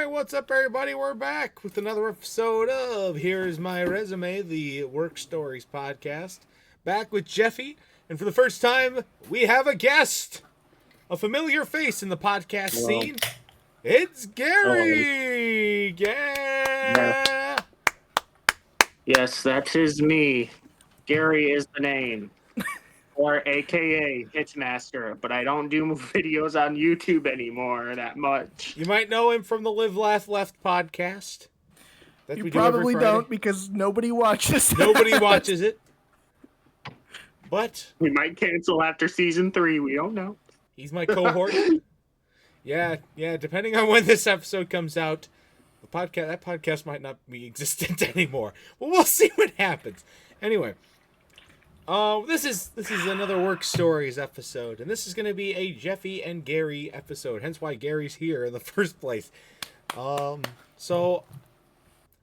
what's up, everybody? We're back with another episode of Here's My Resume, the Work Stories podcast. Back with Jeffy, and for the first time, we have a guest, a familiar face in the podcast scene. It's Garry. Yeah. Yes, that is me. Garry is the name. Or AKA Hitmaster, but I don't do videos on YouTube anymore that much. You might know him from the Live, Laugh, Left podcast. That you probably don't because nobody watches it. Nobody watches it. But we might cancel after season 3. We don't know. He's my cohort. Yeah. Depending on when this episode comes out, that podcast might not be existent anymore. Well, we'll see what happens. Anyway, this is another Work Stories episode, and this is going to be a Jeffy and Garry episode. Hence why Gary's here in the first place. So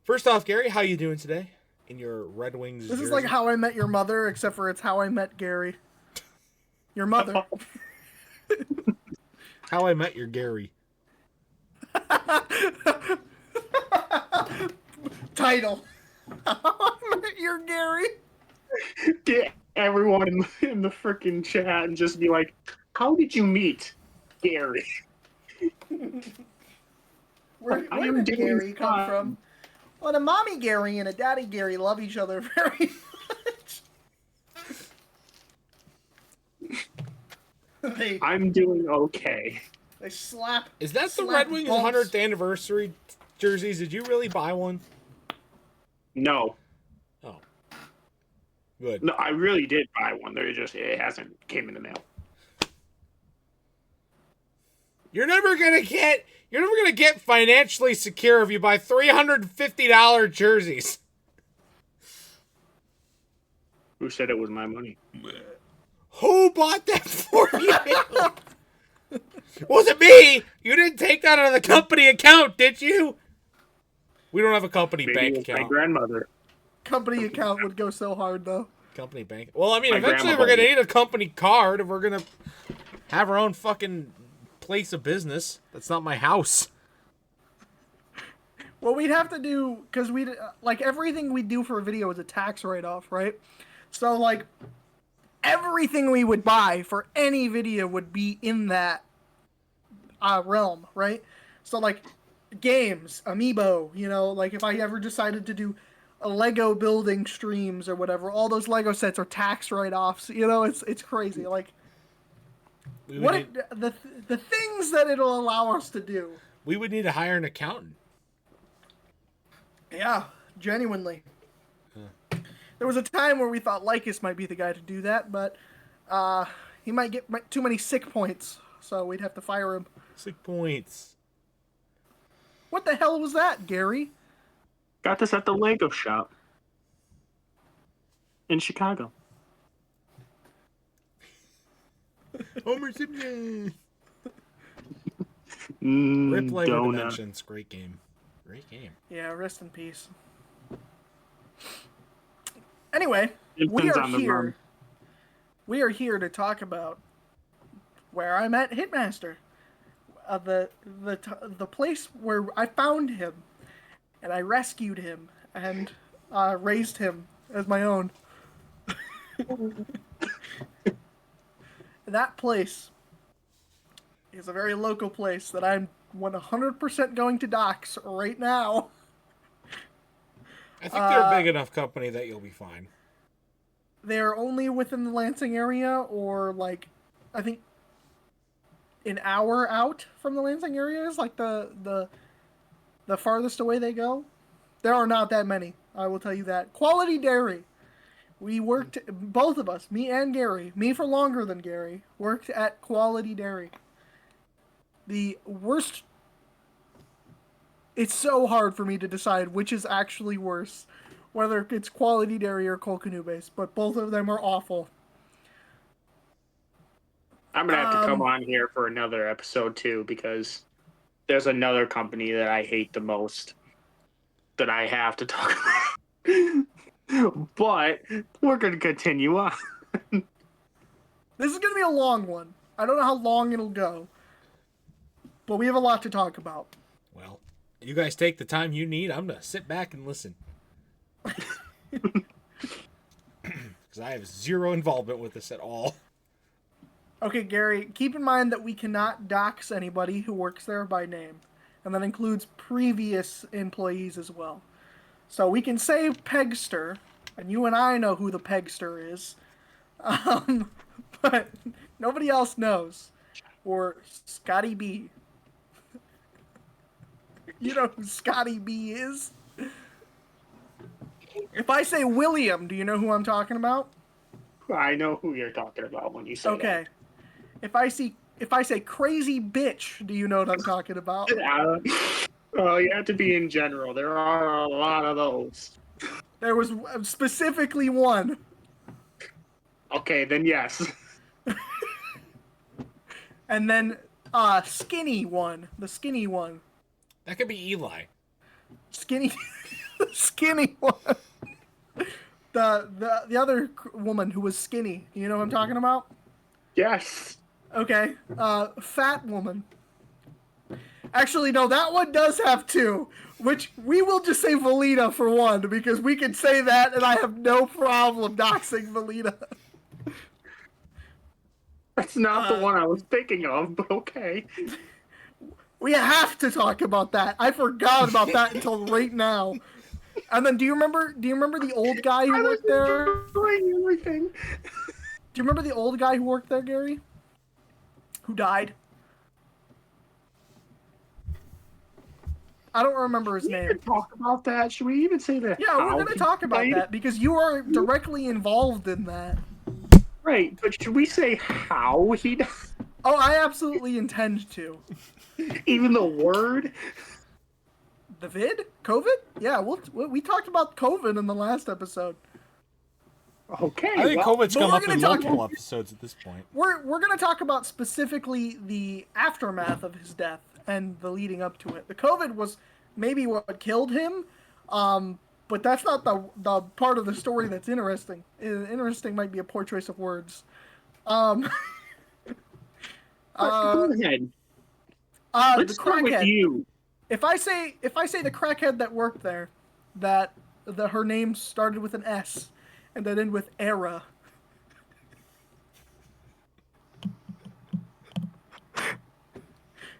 first off, Garry, how you doing today? In your Red Wings This jersey? is like How I Met Your Mother, except for it's How I Met Garry. Your mother. How I Met Your Garry. Title. How I Met Your Garry. Get everyone in the freaking chat and just be like, how did you meet Garry? Where did Garry come from? Well, the mommy Garry and a daddy Garry love each other very much. I'm doing okay. They slap. Is that the Red Wings 100th anniversary jerseys? Did you really buy one? No. Oh. Good. No, I really did buy one. It hasn't came in the mail. You're never gonna get financially secure if you buy $350 jerseys. Who said it was my money? Who bought that for you? Was it me? You didn't take that out of the company account, did you? We don't have a company bank account. My grandmother. Company account would go so hard, though. Company bank. Well, I mean, eventually we're going to need a company card if we're going to have our own fucking place of business. That's not my house. Well, we'd have to do, because everything we do for a video is a tax write-off, right? So, everything we would buy for any video would be in that realm, right? So, games, Amiibo, if I ever decided to do a Lego building streams or whatever, all those Lego sets are tax write-offs. It's crazy. The things that it'll allow us to do. We would need to hire an accountant. Yeah, genuinely. There was a time where we thought Likus might be the guy to do that, but he might get too many sick points, so we'd have to fire him. Sick points. What the hell was that, Garry? Got this at the Lego shop in Chicago. Homer Simpson. Rip Lego Dimensions. Great game. Great game. Yeah, rest in peace. Anyway, we are here. We are here to talk about where I met Hitmaster. The place where I found him, and I rescued him and raised him as my own. That place is a very local place that I'm 100% going to dox right now. I think they're a big enough company that you'll be fine. They're only within the Lansing area, or I think an hour out from the Lansing area is the farthest away they go. There are not that many, I will tell you that. Quality Dairy. We worked, both of us, me and Garry, me for longer than Garry, worked at Quality Dairy. The worst... It's so hard for me to decide which is actually worse, whether it's Quality Dairy or Cole Canoe Base, but both of them are awful. I'm going to have to come on here for another episode, too, because there's another company that I hate the most that I have to talk about. But we're going to continue on. This is going to be a long one. I don't know how long it'll go, but we have a lot to talk about. Well, You guys take the time you need. I'm going to sit back and listen. Because I have zero involvement with this at all. Okay, Gary, keep in mind that we cannot dox anybody who works there by name. And that includes previous employees as well. So we can say Pegster, and you and I know who the Pegster is. But nobody else knows. Or Scotty B. You know who Scotty B is? If I say William, do you know who I'm talking about? I know who you're talking about when you say Okay. If I say crazy bitch, do you know what I'm talking about? that. Well, you have to be in general. There are a lot of those. There was specifically one. Okay, then yes. And then skinny one. The skinny one. That could be Eli. Skinny skinny one. The other woman who was skinny. You know what I'm talking about? Yes. Okay. Fat woman. Actually, no, that one does have two. Which we will just say Valita for one, because we can say that and I have no problem doxing Valita. That's not the one I was thinking of, but okay. We have to talk about that. I forgot about that until right now. And then do you remember the old guy who worked there? Everything. Do you remember the old guy who worked there, Gary? Who died? I don't remember his We name. can talk about that. Should we even say that? Yeah, we're going to talk about that because you are directly involved in that. Right, but should we say how he died? Oh, I absolutely intend to. Even the word? The vid? COVID? Yeah, we talked about COVID in the last episode. Okay. I think COVID's come we're up in gonna talk- multiple episodes at this point. We're going to talk about specifically the aftermath of his death and the leading up to it. The COVID was maybe what killed him, but that's not the part of the story that's interesting. Interesting might be a poor choice of words. Go ahead. Let's The start with crackhead. you. If I say the crackhead that worked there, that her name started with an S and that ended with era.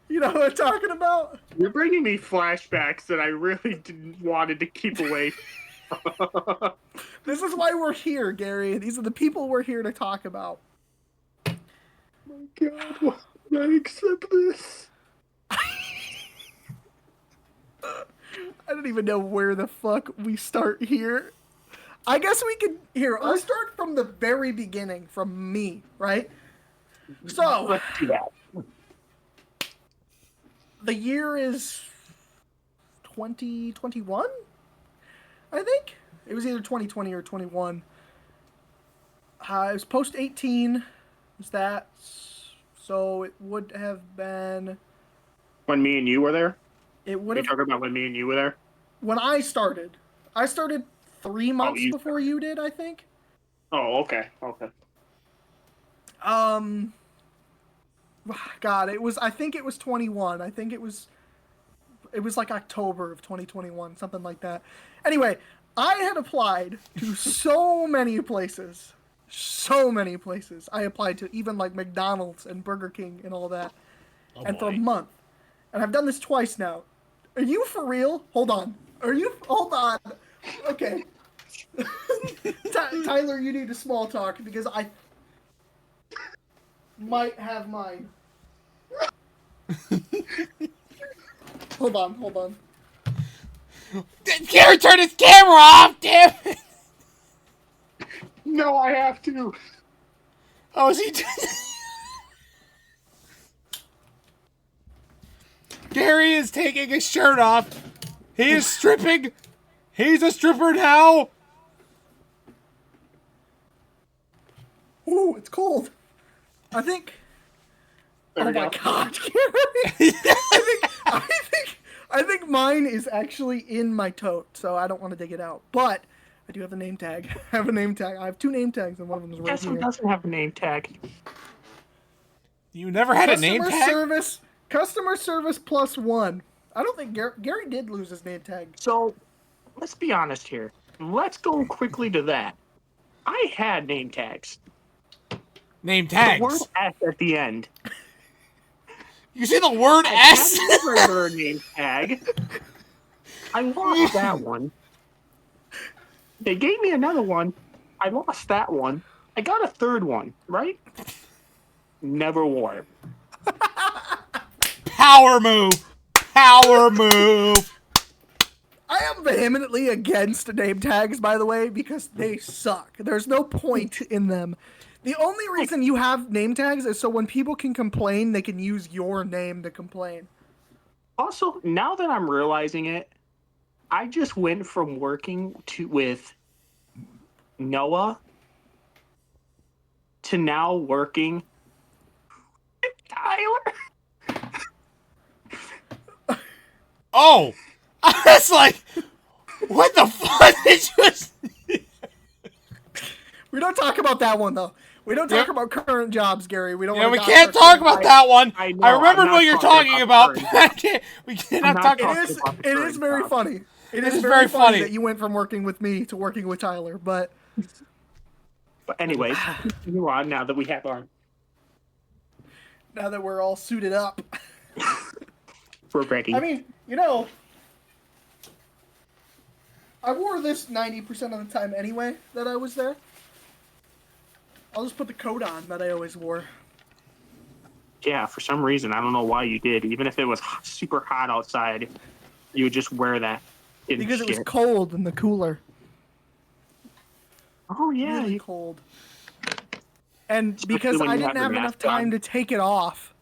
You know what I'm talking about? You're bringing me flashbacks that I really wanted to keep away from. This is why we're here, Gary. These are the people we're here to talk about. My God, why did I accept this? I don't even know where the fuck we start here. I guess we could... Here, I'll start from the very beginning, from me, right? So, Let's do that. the year is 2021, I think. It was either 2020 or 21. It was post 18. Was that? So it would have been. When me and you were there? It would Are you have. talking about when me and you were there? When I started 3 months before you did, I think. Oh, okay. Okay. God, it was. I think it was 21. I think it was like October of 2021, something like that. Anyway, I had applied to so many places. So many places. I applied to even like McDonald's and Burger King and all that. And for a month. And I've done this twice now. Are you for real? Hold on. Hold on. Okay. Tyler, you need to small talk because I might have mine. Hold on. Garry, turn his camera off, damn it! No, I have to. Oh, is he doing... Garry is taking his shirt off. He is stripping. He's a stripper now. Ooh, it's cold. I think... There Oh we my go. God, Garry! I think mine is actually in my tote, so I don't want to dig it out. But I do have a name tag. I have a name tag. I have 2 name tags, and one of them is right Guess who here. doesn't have a name tag? You never had a name tag? Customer service +1. I don't think Garry did lose his name tag. So, let's be honest here. Let's go quickly to that. I had name tags. Name The word tags. S at the end. You see the word I S? had a regular name tag. I lost that one. They gave me another one. I lost that one. I got a third one, right? Never wore it. Power move. Power move. I am vehemently against name tags, by the way, because they suck. There's no point in them. The only reason you have name tags is so when people can complain, they can use your name to complain. Also, now that I'm realizing it, I just went from working with Noah to now working with Tyler. Oh. I was like, what the fuck did you... We don't talk about that one, though. We don't talk about current jobs, Gary. We don't. Yeah, we wanna can't dox our talk current about that one. I know, I remembered I'm what not you're talking talking about about. current We cannot not talk talking about about It is very jobs. funny. It is is very very funny funny. that you went from working with me to working with Tyler, but anyways, continue on now that we have our... now that we're all suited up. We're breaking. I mean, I wore this 90% of the time anyway that I was there. I'll just put the coat on that I always wore. Yeah, for some reason, I don't know why you did. Even if it was super hot outside, you would just wear that. Because it was cold in the cooler. Oh, yeah. Really cold. And Especially because when I you didn't have have your enough mask time on. to take it off.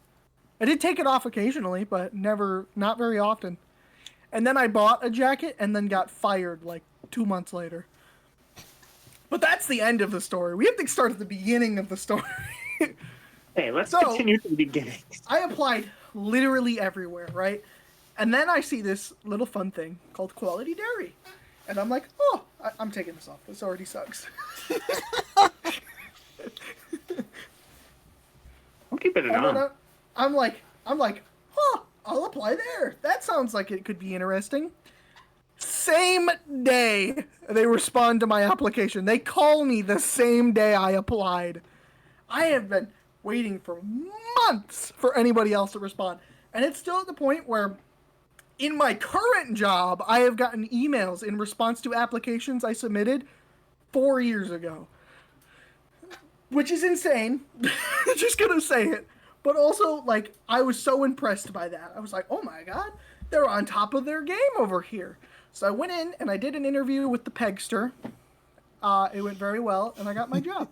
I did take it off occasionally, but not very often. And then I bought a jacket and then got fired like 2 months later. But that's the end of the story. We have to start at the beginning of the story. Hey, let's So- continue to the beginning. I applied literally everywhere, right? And then I see this little fun thing called Quality Dairy. And I'm like, oh, I'm taking this off. This already sucks. I'm keeping it And then on. I'm like, huh, I'll apply there. That sounds like it could be interesting. Same day they respond to my application. They call me the same day I applied. I have been waiting for months for anybody else to respond. And it's still at the point where in my current job, I have gotten emails in response to applications I submitted 4 years ago. Which is insane. Just gonna say it. But also, like, I was so impressed by that. I was like, oh my god, they're on top of their game over here. So I went in and I did an interview with the Pegster. It went very well, and I got my job.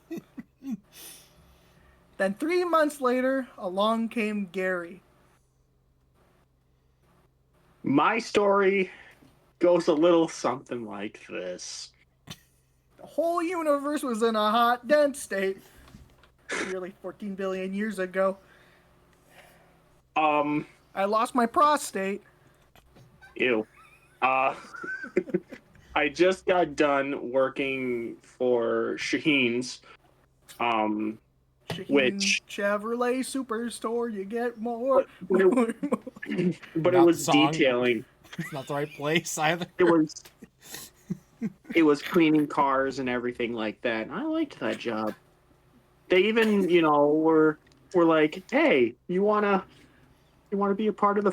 Then 3 months later, along came Garry. My story goes a little something like this. The whole universe was in a hot, dense state. Nearly 14 billion years ago. I lost my prostate. Ew. I just got done working for Shaheen's. Shaheen Which- Chevrolet Superstore, you get more. But it- more. But Not it was the song. detailing. It's not the right place either. It was cleaning cars and everything like that. And I liked that job. They even, were like, "Hey, you wanna be a part of the,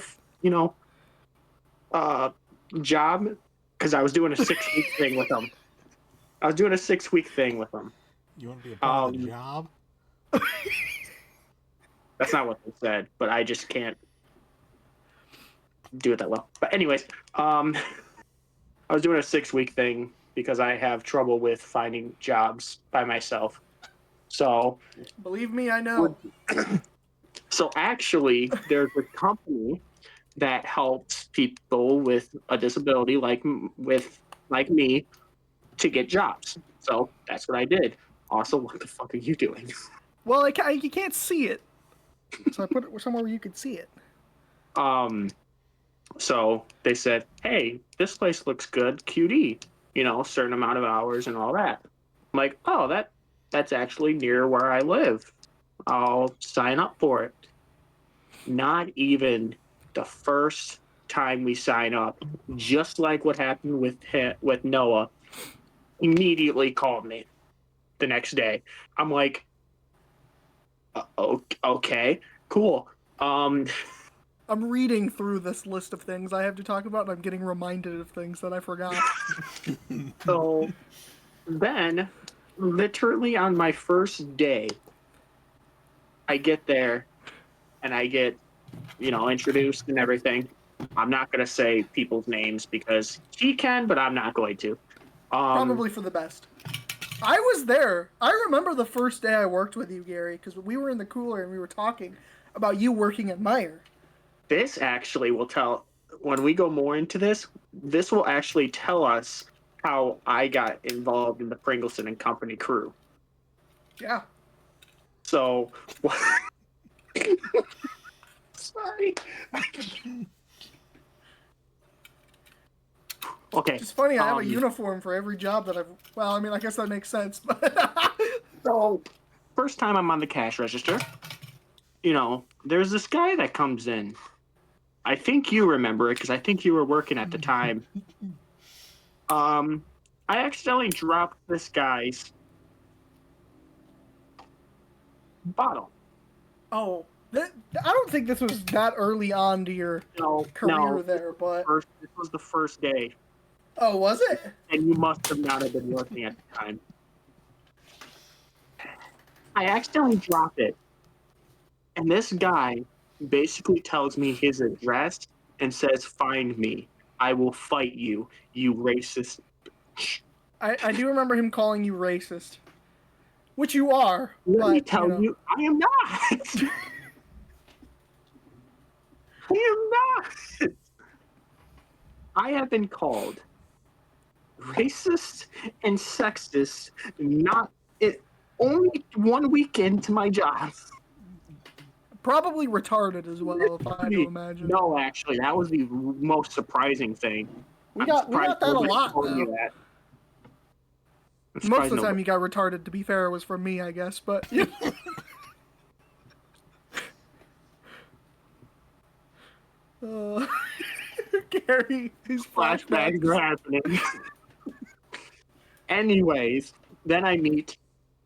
job?" Because I was doing a 6-week thing with them. You want to be a part of the job? That's not what they said, but I just can't do it that well. But anyways, I was doing a 6-week thing because I have trouble with finding jobs by myself. So, Believe me, I know. so actually, there's a company that helps people with a disability like me to get jobs. So that's what I did. Also, what the fuck are you doing? Well, you can't see it. So I put it somewhere where you could see it. So they said, "Hey, this place looks good, QD, certain amount of hours and all that." I'm like, "Oh, that's actually near where I live. I'll sign up for it." Not even the first time we sign up, just like what happened with Noah, immediately called me the next day. I'm like, okay, cool. I'm reading through this list of things I have to talk about, and I'm getting reminded of things that I forgot. So then, literally on my first day, I get there and I get, introduced and everything. I'm not going to say people's names because he can, but I'm not going to. Probably for the best. I was there. I remember the first day I worked with you, Gary, because we were in the cooler and we were talking about you working at Meyer. This actually will tell, when we go more into this, this will actually tell us how I got involved in the Pringleson and Company crew. Yeah. So, sorry. Okay. It's funny, I have a uniform for every job that I've... Well, I mean, I guess that makes sense, but... So, first time I'm on the cash register, there's this guy that comes in. I think you remember it because I think you were working at the time. I accidentally dropped this guy's bottle. Oh, I don't think this was that early on to your career there, but... This was the first day. Oh, was it? And you must have not have been working at the time. I accidentally dropped it. And this guy basically tells me his address and says, "Find me. I will fight you, you racist." I do remember him calling you racist. Which you are. Let me tell you, I am not. I am not. I have been called racist and sexist only 1 week into my job. Probably retarded as well, if I had to imagine. No, actually, that was the most surprising thing. We got that a lot. Most of the time you got retarded, to be fair, was from me, I guess, but... Gary, these flashbacks are happening. Anyways, then I meet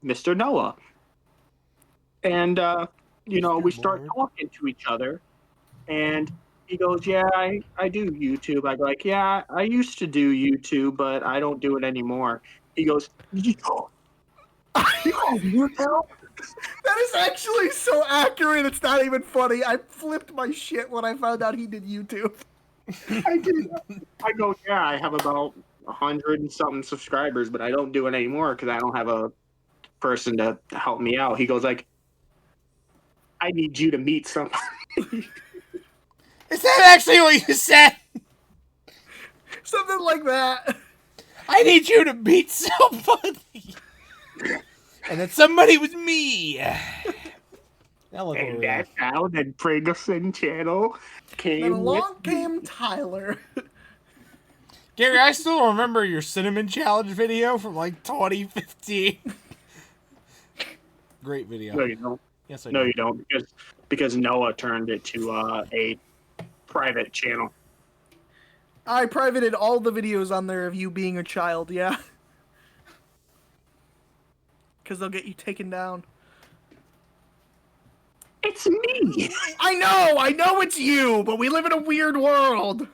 Mr. Noah. And, we start talking to each other. And he goes, "Yeah, I do YouTube." I go like, "Yeah, I used to do YouTube, but I don't do it anymore." He goes, "You YouTube?" That is actually so accurate, it's not even funny. I flipped my shit when I found out he did YouTube. I did. I go, "Yeah, I have about 100 and something subscribers, but I don't do it anymore because I don't have a person to help me out." He goes like, "I need you to meet somebody." Is that actually what you said? Something like that. I need you to meet somebody. And that somebody was me. And that's how the Pringleson channel came. Then along came Tyler. Gary, I still remember your cinnamon challenge video from like 2015. Great video. No, you don't. Yes, I No, do. you don't, because Noah turned it to a private channel. I privated all the videos on there of you being a child, yeah. Because they'll get you taken down. It's me! I know it's you, but we live in a weird world.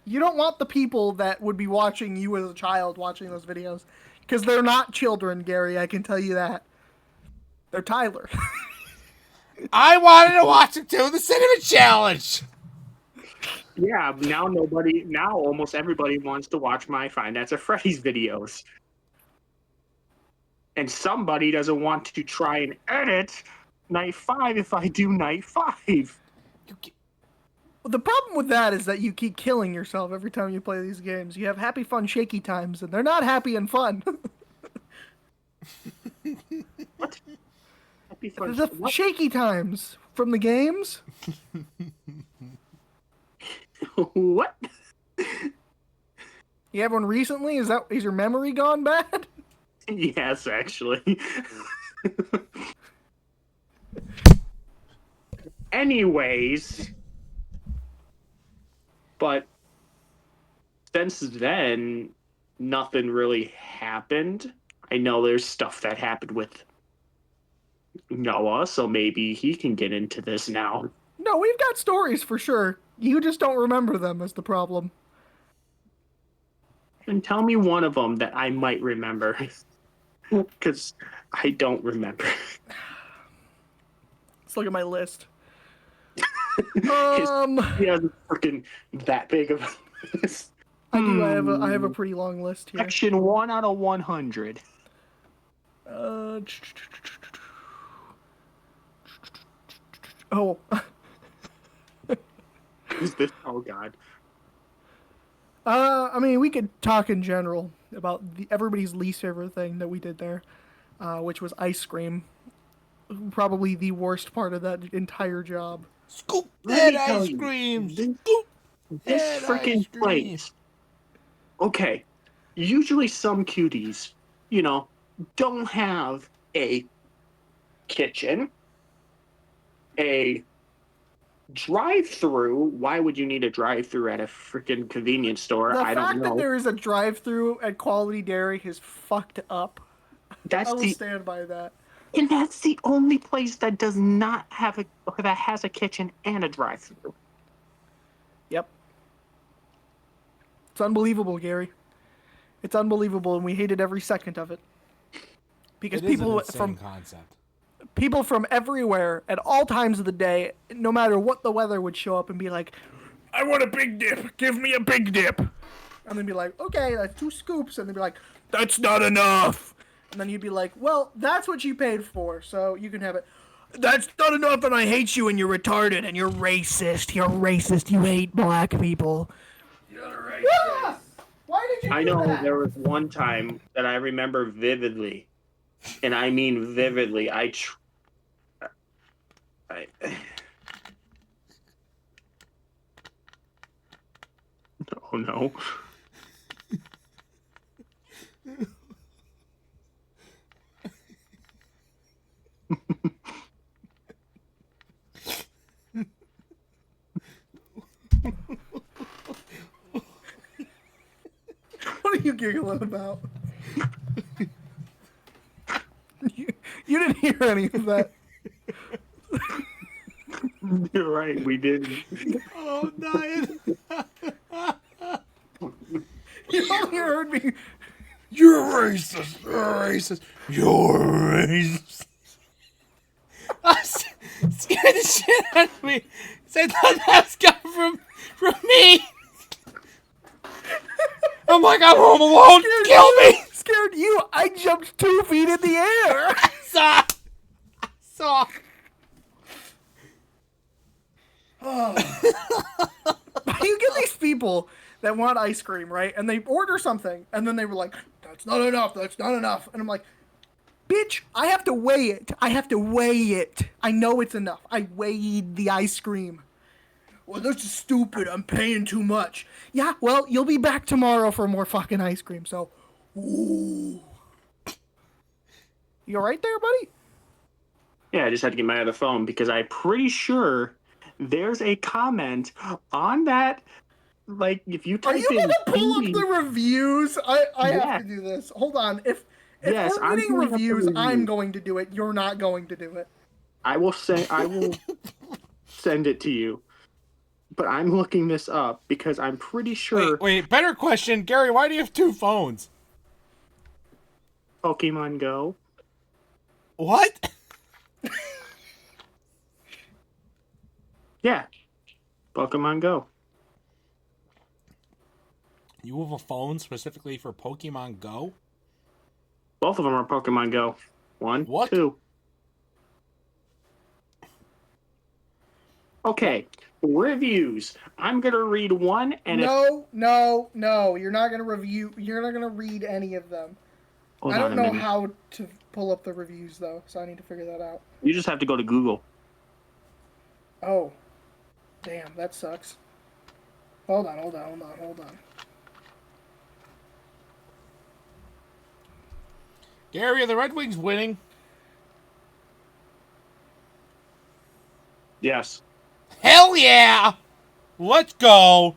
You don't want the people that would be watching you as a child watching those videos. Because they're not children, Gary, I can tell you that. They're Tyler. I wanted to watch him do the cinnamon challenge. Yeah, now almost everybody wants to watch my Five Nights at Freddy's videos. And somebody doesn't want to try and edit Night 5 if I do Night 5. Well, the problem with that is that you keep killing yourself every time you play these games. You have happy, fun, shaky times, and they're not happy and fun. What? Happy, fun, The what? shaky times from the games. What? You have one recently? Is your memory gone bad? Yes, actually. Anyways, But since then, nothing really happened. I know there's stuff that happened with Noah, so maybe he can get into this now. No, we've got stories for sure. You just don't remember them is the problem. And tell me one of them that I might remember. Because I don't remember. Let's look at my list. He has freaking that big of a list. I do. I have a pretty long list here. Section 1 out of 100. Oh. Is this? Oh God. I mean, we could talk in general about everybody's least favorite thing that we did there, which was ice cream. Probably the worst part of that entire job. Scoop that ice cream. Scoop This freaking place. Okay, usually some cuties, don't have a kitchen, a drive-through. Why would you need a drive-through at a freaking convenience store? I don't know. The fact that there is a drive-through at Quality Dairy is fucked up. I will stand by that. And that's the only place that does not have that has a kitchen and a drive-through. Yep. It's unbelievable, Gary. It's unbelievable, and we hated every second of it. Because people from everywhere at all times of the day, no matter what the weather, would show up and be like, "I want a big dip. Give me a big dip." And then be like, "Okay, that's 2 scoops." And they'd be like, "That's not enough." And then you'd be like, "Well, that's what you paid for, so you can have it." "That's not enough, and I hate you, and you're retarded, and you're racist. You're racist. You hate black people." You're racist. Yeah! Why did you do I know that? there was one time that I remember vividly, and I mean vividly. Oh no. What are you giggling about? You didn't hear any of that. You're right, we did. Oh, I'm dying. You only heard me. You're racist. You're racist. You're racist. Scared the shit out of me. I thought that was coming from me. I'm like, I'm home alone. Kill me. Scared you. I jumped 2 feet in the air. I saw. You get these people that want ice cream, right? And they order something, and then they were like, "That's not enough. That's not enough." And I'm like, "Bitch, I have to weigh it. I know it's enough. I weighed the ice cream." "Well, this is stupid. I'm paying too much." "Yeah, well, you'll be back tomorrow for more fucking ice cream, so..." Ooh. You all right there, buddy? Yeah, I just had to get my other phone because I'm pretty sure there's a comment on that. Like, if you type in... Are you gonna pull up the reviews? I have to do this. Hold on. If we're getting reviews, I'm going to do it. You're not going to do it. I will send it to you. But I'm looking this up because I'm pretty sure... Wait, better question. Gary, why do you have 2 phones? Pokemon Go. What? Yeah. Pokemon Go. You have a phone specifically for Pokemon Go? Both of them are Pokemon Go. 1, What? 2. Okay. Reviews. I'm going to read one and... No. You're not going to review... You're not going to read any of them. I don't know how to pull up the reviews, though, so I need to figure that out. You just have to go to Google. Oh. Damn, that sucks. Hold on. Gary, are the Red Wings winning? Yes. Hell yeah! Let's go!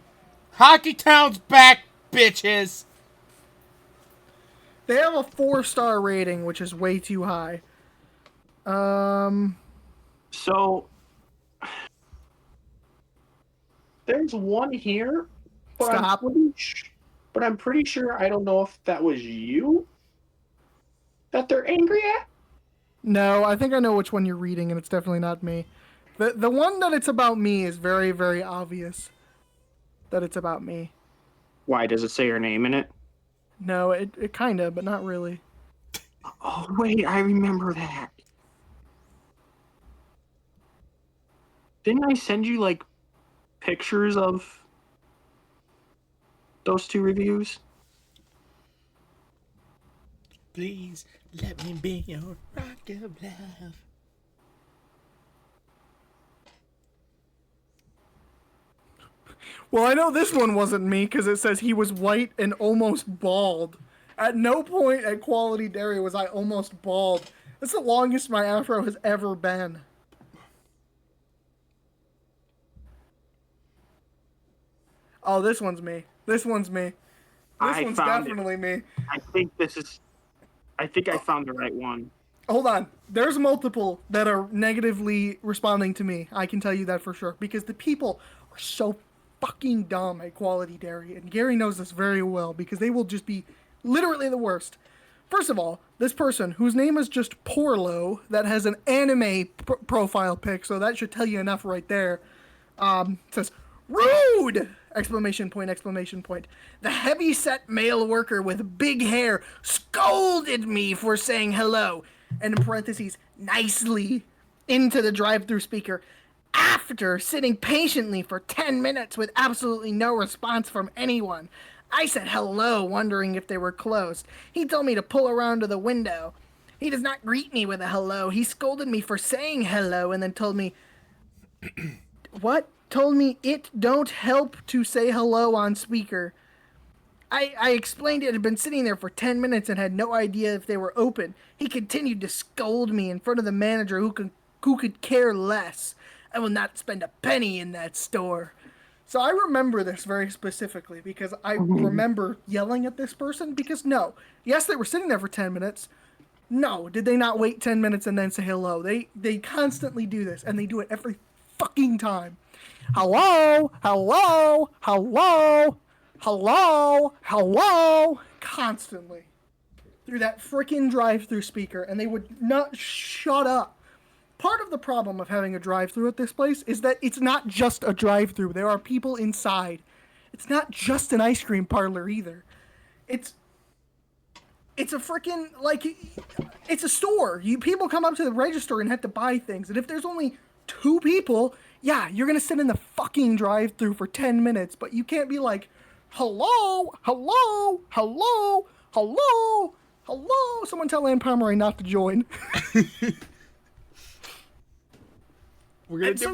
Hockey Town's back, bitches! They have a 4-star rating, which is way too high. So there's one here, but Stop. I'm pretty sure I don't know if that was you that they're angry at. No, I think I know which one you're reading, and it's definitely not me. The one that it's about me is very, very obvious that it's about me. Why does it say your name in it? No, it kind of, but not really. Oh wait, I remember that. Didn't I send you like pictures of those 2 reviews? Please let me be your rock of love. Well, I know this one wasn't me because it says he was white and almost bald. At no point at Quality Dairy was I almost bald. That's the longest my afro has ever been. Oh, this one's me. This one's me. This one's definitely me. I think I found the right one. Hold on. There's multiple that are negatively responding to me. I can tell you that for sure. Because the people are so fucking dumb at Quality Dairy. And Garry knows this very well because they will just be literally the worst. First of all, this person, whose name is just Porlo, that has an anime profile pic, so that should tell you enough right there, says, "Rude!" Exclamation point, exclamation point. The heavy-set male worker with big hair scolded me for saying hello, and in parentheses, nicely, into the drive-thru speaker, after sitting patiently for 10 minutes with absolutely no response from anyone. I said hello, wondering if they were closed. He told me to pull around to the window. He does not greet me with a hello. He scolded me for saying hello and then told me... What? Told me it don't help to say hello on speaker. I explained it had been sitting there for 10 minutes and had no idea if they were open. He continued to scold me in front of the manager who could care less. I will not spend a penny in that store. So I remember this very specifically because I remember yelling at this person because no. Yes, they were sitting there for 10 minutes. No, did they not wait 10 minutes and then say hello? They constantly do this and they do it every fucking time. Hello, hello, hello, hello, hello, constantly through that freaking drive-through speaker, and they would not shut up. Part of the problem of having a drive-through at this place is that it's not just a drive-through. There are people inside. It's not just an ice cream parlor either. It's a freaking, like, it's a store. People come up to the register and have to buy things, and if there's only 2 people, yeah, you're gonna sit in the fucking drive-thru for 10 minutes, but you can't be like, hello, hello, hello, hello, hello. Someone tell Ann Pomeroy not to join. We're gonna so,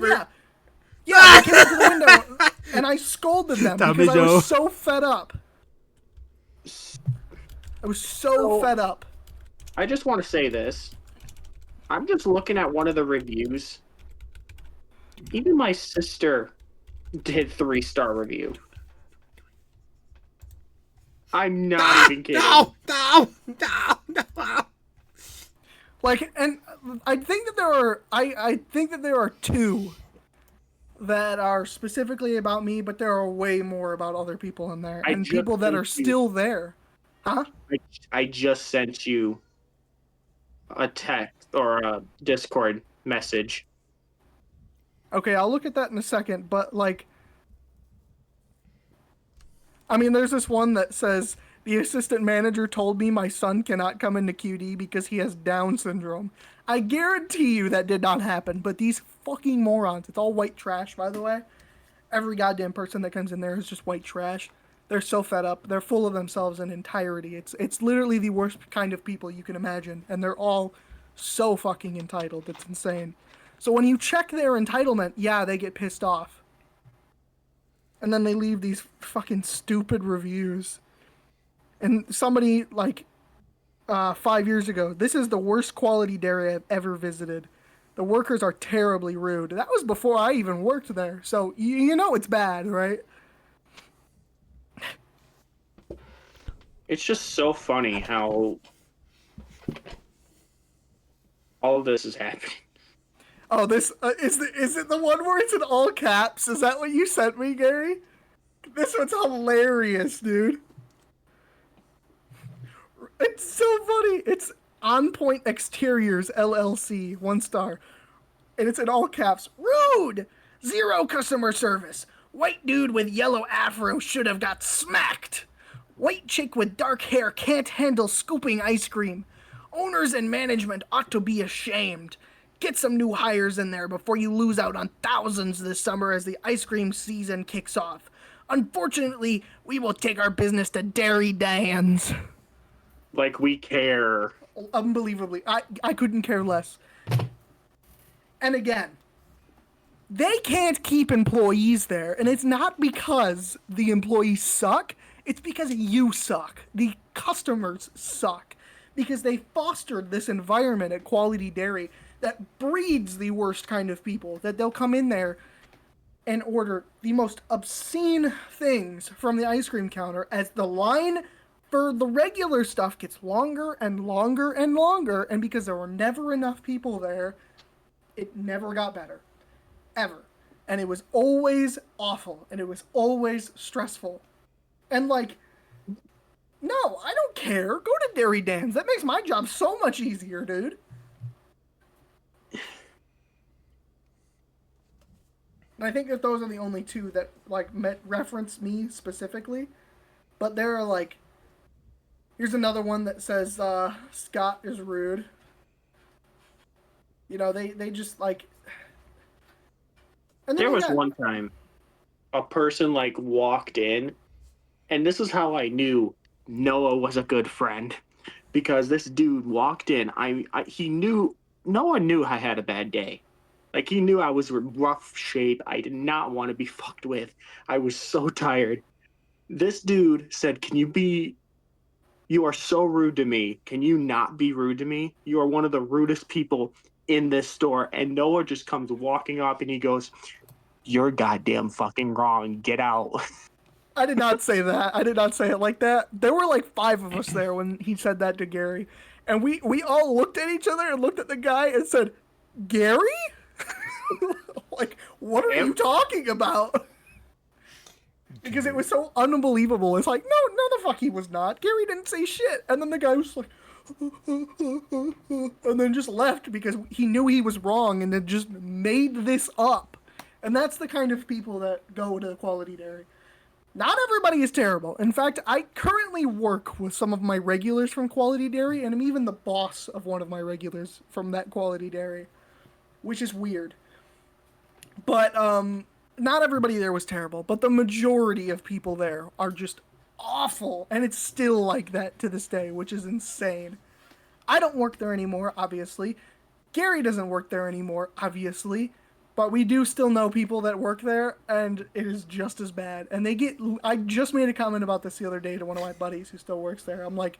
yeah, I came up to the window and I scolded them because I was so fed up. I was so fed up. I just want to say this. I'm just looking at one of the reviews. Even my sister did 3-star review. I'm not even kidding. No. Like, and I think that there are, I think that there are 2 that are specifically about me, but there are way more about other people in there, and people that are still there. Huh? I just sent you a text or a Discord message. Okay, I'll look at that in a second, but, like, I mean, there's this one that says, the assistant manager told me my son cannot come into QD because he has Down syndrome. I guarantee you that did not happen, but these fucking morons, it's all white trash, by the way. Every goddamn person that comes in there is just white trash. They're so fed up. They're full of themselves in entirety. It's literally the worst kind of people you can imagine, and they're all so fucking entitled. It's insane. So when you check their entitlement, yeah, they get pissed off. And then they leave these fucking stupid reviews. And somebody, like, 5 years ago, this is the worst quality dairy I've ever visited. The workers are terribly rude. That was before I even worked there. So, you know it's bad, right? It's just so funny how all of this is happening. Oh, this is it the one where it's in all caps? Is that what you sent me, Gary? This one's hilarious, dude. It's so funny. It's On Point Exteriors LLC, 1 star. And it's in all caps. Rude! Zero customer service. White dude with yellow afro should have got smacked. White chick with dark hair can't handle scooping ice cream. Owners and management ought to be ashamed. Get some new hires in there before you lose out on thousands this summer as the ice cream season kicks off. Unfortunately, we will take our business to Dairy Dan's. Like we care. Unbelievably. I couldn't care less. And again, they can't keep employees there, and it's not because the employees suck, it's because you suck. The customers suck. Because they fostered this environment at Quality Dairy that breeds the worst kind of people, that they'll come in there and order the most obscene things from the ice cream counter as the line for the regular stuff gets longer and longer and longer, and because there were never enough people there, it never got better. Ever. And it was always awful, and it was always stressful. And like, no, I don't care. Go to Dairy Dan's. That makes my job so much easier, dude. And I think that those are the only two that like reference me specifically. But there are like, here's another one that says Scott is rude. You know, they just like. And there was one time a person like walked in, and this is how I knew Noah was a good friend, because this dude walked in. He knew, Noah knew I had a bad day. Like, he knew I was in rough shape. I did not want to be fucked with. I was so tired. This dude said, you are so rude to me. Can you not be rude to me? You are one of the rudest people in this store. And Noah just comes walking up and he goes, you're goddamn fucking wrong. Get out. I did not say that. I did not say it like that. There were like 5 of us there when he said that to Gary. And we all looked at each other and looked at the guy and said, Gary? Like, what are you talking about? Because it was so unbelievable. It's like, no, the fuck he was not. Gary didn't say shit. And then the guy was like, and then just left because he knew he was wrong and then just made this up. And that's the kind of people that go to Quality Dairy. Not everybody is terrible. In fact, I currently work with some of my regulars from Quality Dairy, and I'm even the boss of one of my regulars from that Quality Dairy, which is weird. But not everybody there was terrible, but the majority of people there are just awful, and it's still like that to this day, which is insane. I don't work there anymore, obviously. Gary doesn't work there anymore, obviously. But we do still know people that work there, and it is just as bad. And I just made a comment about this the other day to one of my buddies who still works there. I'm like,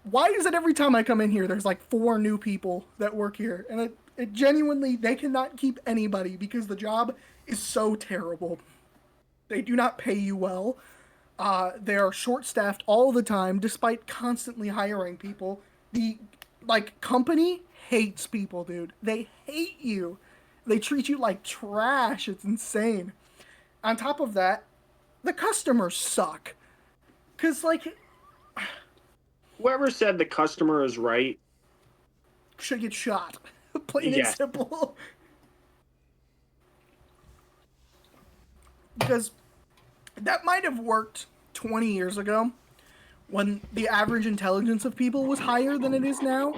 why is it every time I come in here, there's like 4 new people that work here? And it genuinely, they cannot keep anybody because the job is so terrible. They do not pay you well. They are short-staffed all the time, despite constantly hiring people. The company hates people, dude. They hate you. They treat you like trash. It's insane. On top of that, the customers suck. Because, like, whoever said the customer is right should get shot. Plain and simple. Because that might have worked 20 years ago when the average intelligence of people was higher than it is now.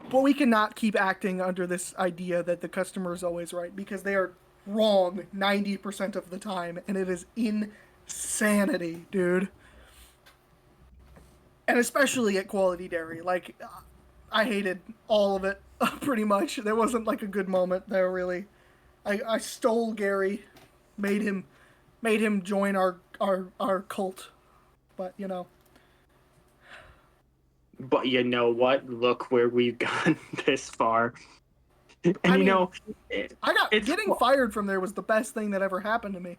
But we cannot keep acting under this idea that the customer is always right, because they are wrong 90% of the time, and it is insanity, dude. And especially at Quality Dairy. Like, I hated all of it, pretty much. There wasn't, like, a good moment there, really. I stole Gary, made him join our cult. But, you know. But you know what? Look where we've gone this far. And getting fired from there was the best thing that ever happened to me.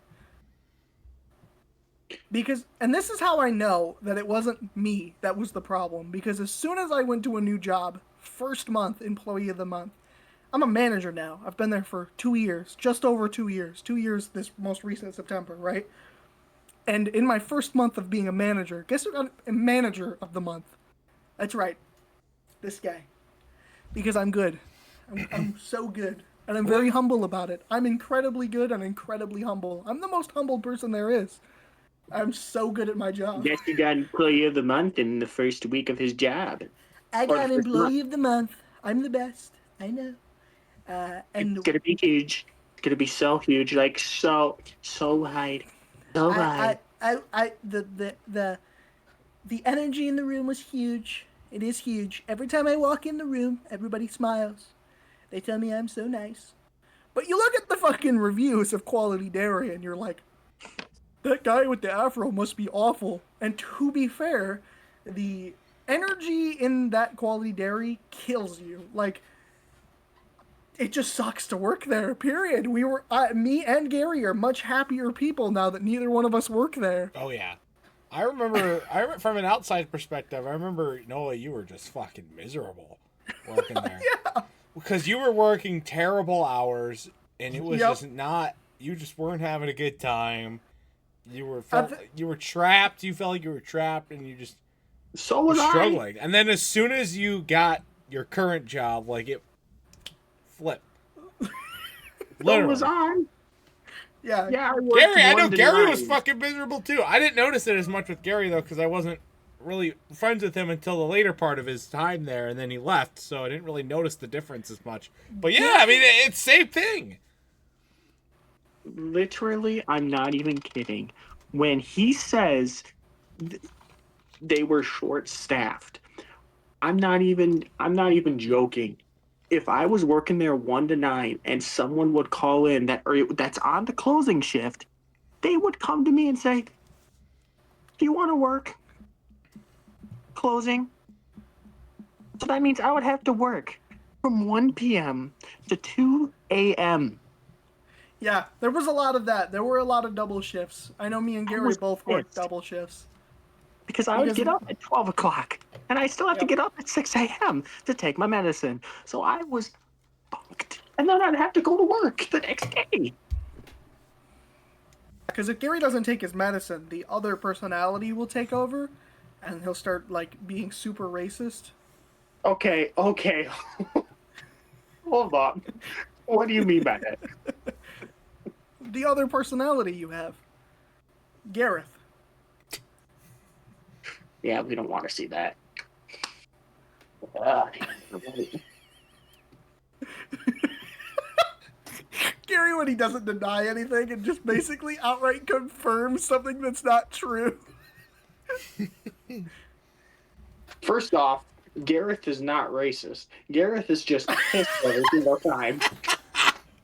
Because, and this is how I know that it wasn't me that was the problem. Because as soon as I went to a new job, first month, employee of the month, I'm a manager now. I've been there for 2 years, just over 2 years. 2 years this most recent September, right? And in my first month of being a manager, guess who got a manager of the month? That's right. This guy. Because I'm good. I'm so good. And I'm very humble about it. I'm incredibly good and incredibly humble. I'm the most humble person there is. I'm so good at my job. Guess you got Employee of the Month in the first week of his job. I Or got the first Employee month. of the Month. I'm the best. I know. And It's gonna be huge. It's gonna be so huge, like so wide, so wide. the energy in the room was huge. It is huge. Every time I walk in the room, everybody smiles. They tell me I'm so nice. But you look at the fucking reviews of Quality Dairy and you're like, that guy with the afro must be awful. And to be fair, the energy in that Quality Dairy kills you. Like, it just sucks to work there, period. Me and Garry are much happier people now that neither one of us work there. Oh yeah, I remember from an outside perspective. I remember Noah, you were just fucking miserable working there. Yeah. Because you were working terrible hours, and it was Yep. just not. You just weren't having a good time. You were I've- you were trapped. You felt like you were trapped, and you just So were was I. struggling. And then as soon as you got your current job, like it flipped. So Literally. was I. Yeah. Yeah, I worked Garry, I know 1 to Garry was 9. fucking miserable too. I didn't notice it as much with Garry though, because I wasn't really friends with him until the later part of his time there, and then he left, so I didn't really notice the difference as much. But yeah, I mean, it's same thing. Literally, I'm not even kidding. When he says they were short-staffed, I'm not even joking. If I was working there 1 to 9 and someone would call in that's on the closing shift, they would come to me and say, "Do you want to work closing?" So that means I would have to work from 1 p.m. to 2 a.m. Yeah, there was a lot of that. There were a lot of double shifts. I know me and Garry was both worked pissed. double shifts. Because I would get up at 12 o'clock, and I still have to Yep. get up at 6 a.m. to take my medicine. So I was fucked. And then I'd have to go to work the next day. Because if Garry doesn't take his medicine, the other personality will take over, and he'll start, like, being super racist. Okay. Hold on. What do you mean by that? The other personality you have. Gareth. Yeah, we don't want to see that. Garry, when he doesn't deny anything and just basically outright confirms something that's not true. First off, Gareth is not racist. Gareth is just pissed every single time.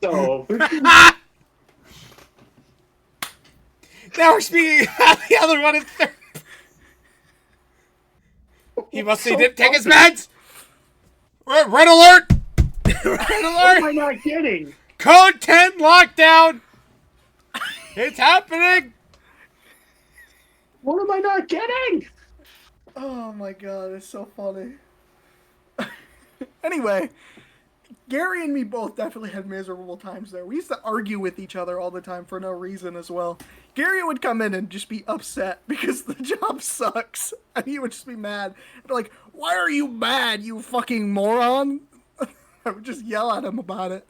So, Now we're speaking about the other one in third. He must have didn't take his meds. Red alert! Red what am alert! I not getting? Code 10 lockdown. It's happening. What am I not getting? Oh my god, it's so funny. Anyway, Garry and me both definitely had miserable times there. We used to argue with each other all the time for no reason as well. Garry would come in and just be upset because the job sucks. And he would just be mad. I'd be like, why are you mad, you fucking moron? I would just yell at him about it.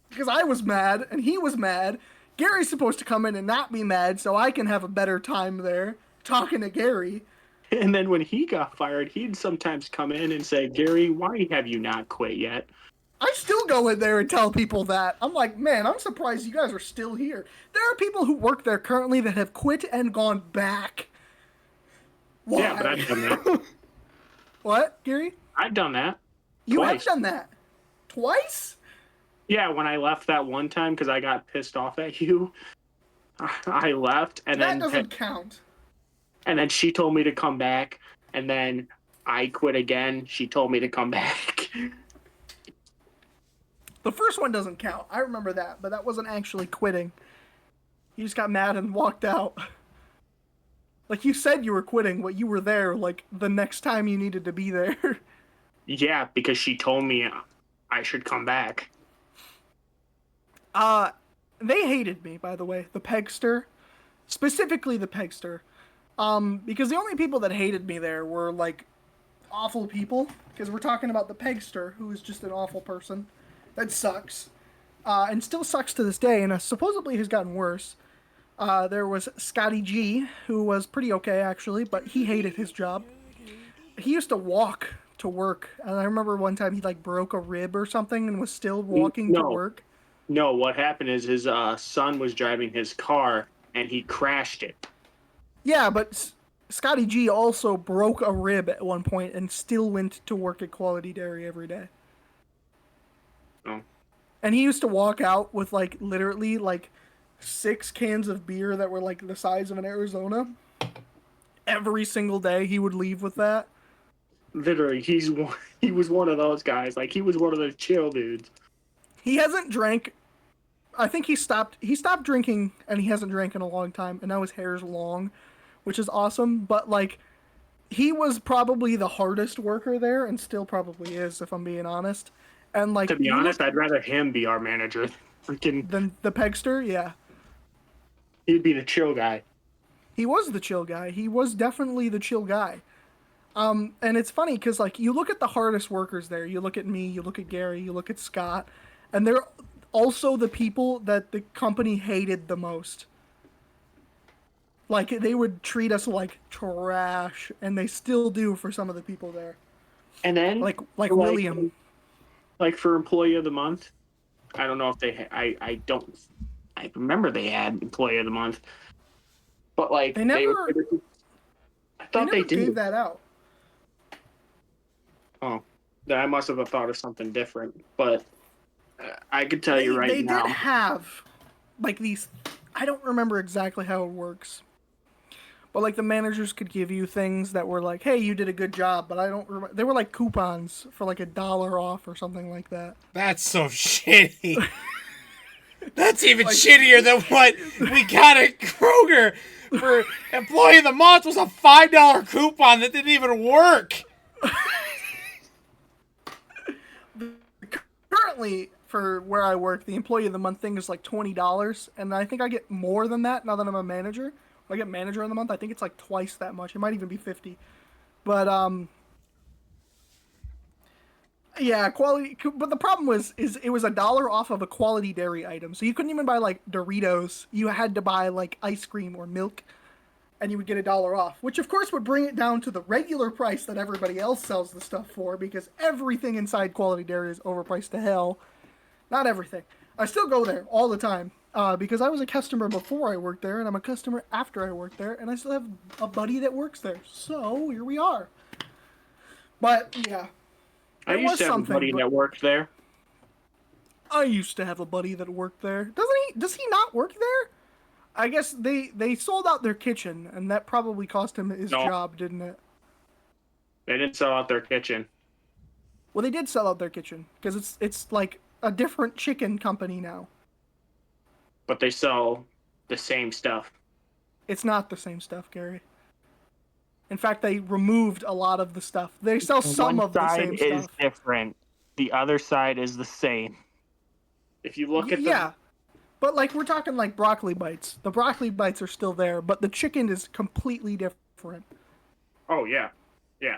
Because I was mad, and he was mad. Gary's supposed to come in and not be mad so I can have a better time there talking to Garry. And then when he got fired, he'd sometimes come in and say, "Garry, why have you not quit yet?" I still go in there and tell people that. I'm like, man, I'm surprised you guys are still here. There are people who work there currently that have quit and gone back. Why? Yeah, but I've done that. What, Garry? I've done that. You Twice. have done that. Twice? Yeah, when I left that one time because I got pissed off at you, I left, and That then doesn't count. and then she told me to come back, and then I quit again. She told me to come back. The first one doesn't count. I remember that, but that wasn't actually quitting. You just got mad and walked out. Like, you said you were quitting, but you were there, like, the next time you needed to be there. Yeah, because she told me I should come back. They hated me, by the way. The Pegster. Specifically the Pegster. Because the only people that hated me there were, like, awful people. Because we're talking about the Pegster, who is just an awful person. That sucks. And still sucks to this day, and supposedly has gotten worse. There was Scotty G, who was pretty okay, actually, but he hated his job. He used to walk to work, and I remember one time he, like, broke a rib or something and was still walking to work. No, what happened is his son was driving his car, and he crashed it. Yeah, but Scotty G also broke a rib at one point and still went to work at Quality Dairy every day. Oh. And he used to walk out with, like, literally, like, 6 cans of beer that were, like, the size of an Arizona. Every single day he would leave with that. Literally, he was one of those guys. Like, he was one of those chill dudes. He hasn't drank. I think he stopped drinking, and he hasn't drank in a long time, and now his hair's long, which is awesome. But, like, he was probably the hardest worker there, and still probably is, if I'm being honest. And, like, to be honest, I'd rather him be our manager than the Pegster. Yeah, he'd be the chill guy. He was the chill guy. He was definitely the chill guy. And it's funny because, like, you look at the hardest workers there. You look at me, you look at Garry, you look at Scott, and they're also the people that the company hated the most. Like, they would treat us like trash, and they still do for some of the people there. And then, like William. Like, for Employee of the Month, I don't know if they... I remember they had Employee of the Month. But, like, they never... I thought they did. Gave that out. Oh, I must have thought of something different. But I could tell you right now. They did have, like, these... I don't remember exactly how it works. But, like, the managers could give you things that were like, hey, you did a good job, but I don't remember. They were, like, coupons for, like, $1 off or something like that. That's so shitty. That's even shittier than what we got at Kroger for Employee of the Month was a $5 coupon that didn't even work. Currently, for where I work, the Employee of the Month thing is like $20, and I think I get more than that now that I'm a manager. When I get Manager of the Month, I think it's like twice that much. It might even be $50. But yeah, quality. But the problem was it was $1 off of a Quality Dairy item, so you couldn't even buy like Doritos. You had to buy like ice cream or milk, and you would get $1 off, which of course would bring it down to the regular price that everybody else sells the stuff for, because everything inside Quality Dairy is overpriced to hell. Not everything. I still go there all the time because I was a customer before I worked there, and I'm a customer after I worked there, and I still have a buddy that works there. So here we are. But yeah, I used to have a buddy that worked there. I used to have a buddy that worked there. Does he not work there? I guess they sold out their kitchen, and that probably cost him his job, didn't it? They didn't sell out their kitchen. Well, they did sell out their kitchen because it's like a different chicken company now. But they sell the same stuff. It's not the same stuff, Garry. In fact, they removed a lot of the stuff. They sell some of the same stuff. One side is different. The other side is the same. If you look at yeah, but like we're talking like broccoli bites. The broccoli bites are still there, but the chicken is completely different. Oh yeah, yeah.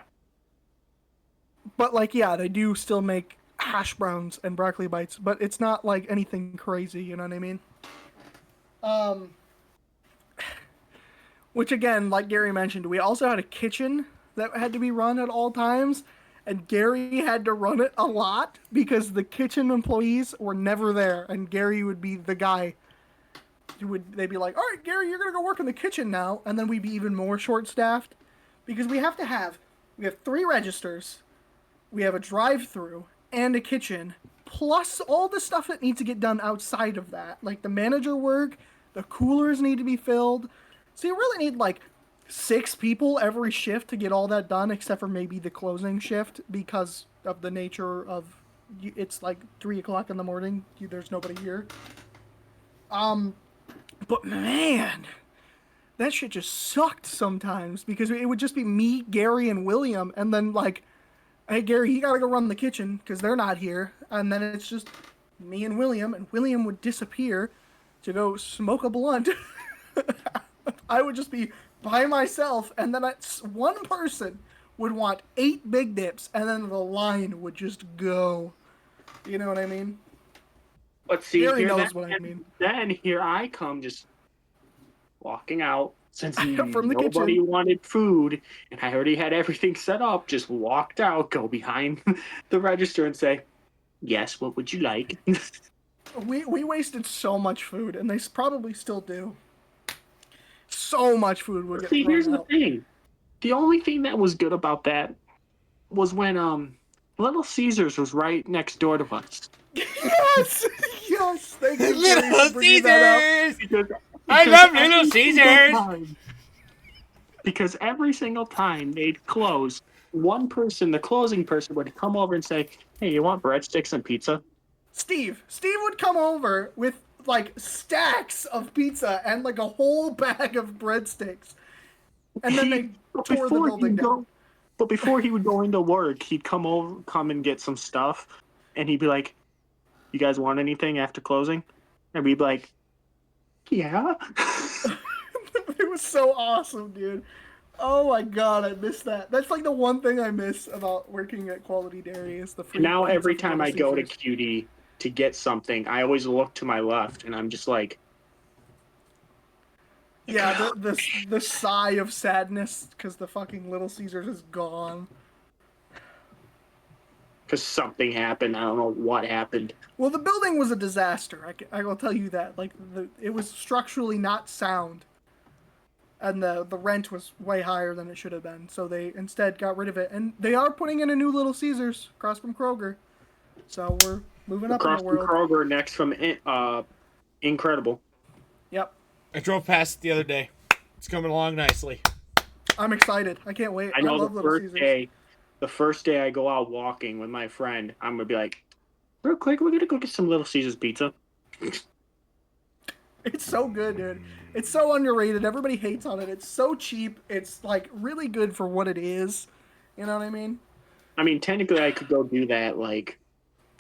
But like yeah, they do still make hash browns and broccoli bites, but it's not like anything crazy. You know what I mean? Which again, like Garry mentioned, we also had a kitchen that had to be run at all times, and Garry had to run it a lot because the kitchen employees were never there, and Garry would be the guy they'd be like, all right, Garry, you're gonna go work in the kitchen now, and then we'd be even more short-staffed because we have 3 registers, we have a drive-through and a kitchen, plus all the stuff that needs to get done outside of that, like the manager work, the coolers need to be filled. So you really need like 6 people every shift to get all that done, except for maybe the closing shift because of the nature of it's like 3 o'clock in the morning. There's nobody here. But man, that shit just sucked sometimes because it would just be me, Garry, and William, and then like, hey Garry, you gotta go run the kitchen because they're not here, and then it's just me and William would disappear to go smoke a blunt. I would just be by myself, and then one person would want 8 big dips, and then the line would just go. You know what I mean? But see, Garry here knows what I mean. Then here I come, just walking out since From the nobody kitchen. wanted food, and I already had everything set up. Just walked out, go behind the register, and say, "Yes, what would you like?" We wasted so much food, and they probably still do. So much food would get See, thrown here's the out. thing. The only thing that was good about that was when Little Caesars was right next door to us. Yes, yes. Thank you, Garry, Little for bringing that Caesars! Because I love every Little single Caesars! time- Because every single time they'd close, one person, the closing person, would come over and say, "Hey, you want breadsticks and pizza?" Steve would come over with like stacks of pizza and like a whole bag of breadsticks, and then they tore the building down. But before he would go into work, he'd come and get some stuff, and he'd be like, "You guys want anything after closing?" And we'd be like, "Yeah." It was so awesome, dude. Oh my god, I miss that. That's like the one thing I miss about working at Quality Dairy is the free Now pizza every from time I Little go to Caesars. Cutie to get something, I always look to my left, and I'm just like, Yeah, the sigh of sadness because the fucking Little Caesars is gone. because something happened. I don't know what happened. Well, the building was a disaster. I will tell you that. Like, it was structurally not sound, and the rent was way higher than it should have been. So they instead got rid of it, and they are putting in a new Little Caesars across from Kroger. So we're moving up in Across the from world. Kroger, next from Incredible. Yep, I drove past it the other day. It's coming along nicely. I'm excited. I can't wait. I know love the Little first Caesars. day, I go out walking with my friend, I'm gonna be like, "Real quick, we're gonna go get some Little Caesars pizza." It's so good, dude. It's so underrated. Everybody hates on it. It's so cheap. It's like really good for what it is. You know what I mean? I mean, technically, I could go do that like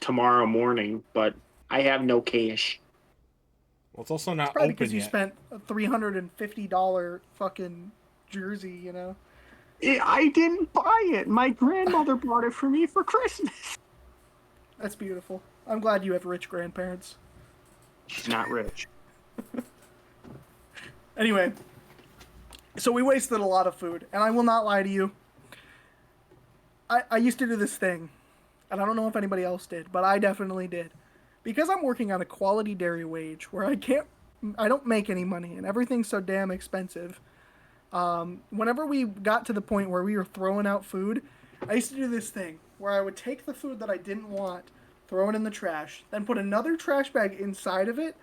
tomorrow morning, but I have no cash. Well, it's also not Probably open because you yet. spent a $350 fucking jersey, you know? I didn't buy it. My grandmother bought it for me for Christmas. That's beautiful. I'm glad you have rich grandparents. She's not rich. Anyway, so we wasted a lot of food, and I will not lie to you. I used to do this thing, and I don't know if anybody else did, but I definitely did. Because I'm working on a quality dairy wage where I don't make any money, and everything's so damn expensive. Whenever we got to the point where we were throwing out food, I used to do this thing where I would take the food that I didn't want, throw it in the trash, then put another trash bag inside of it,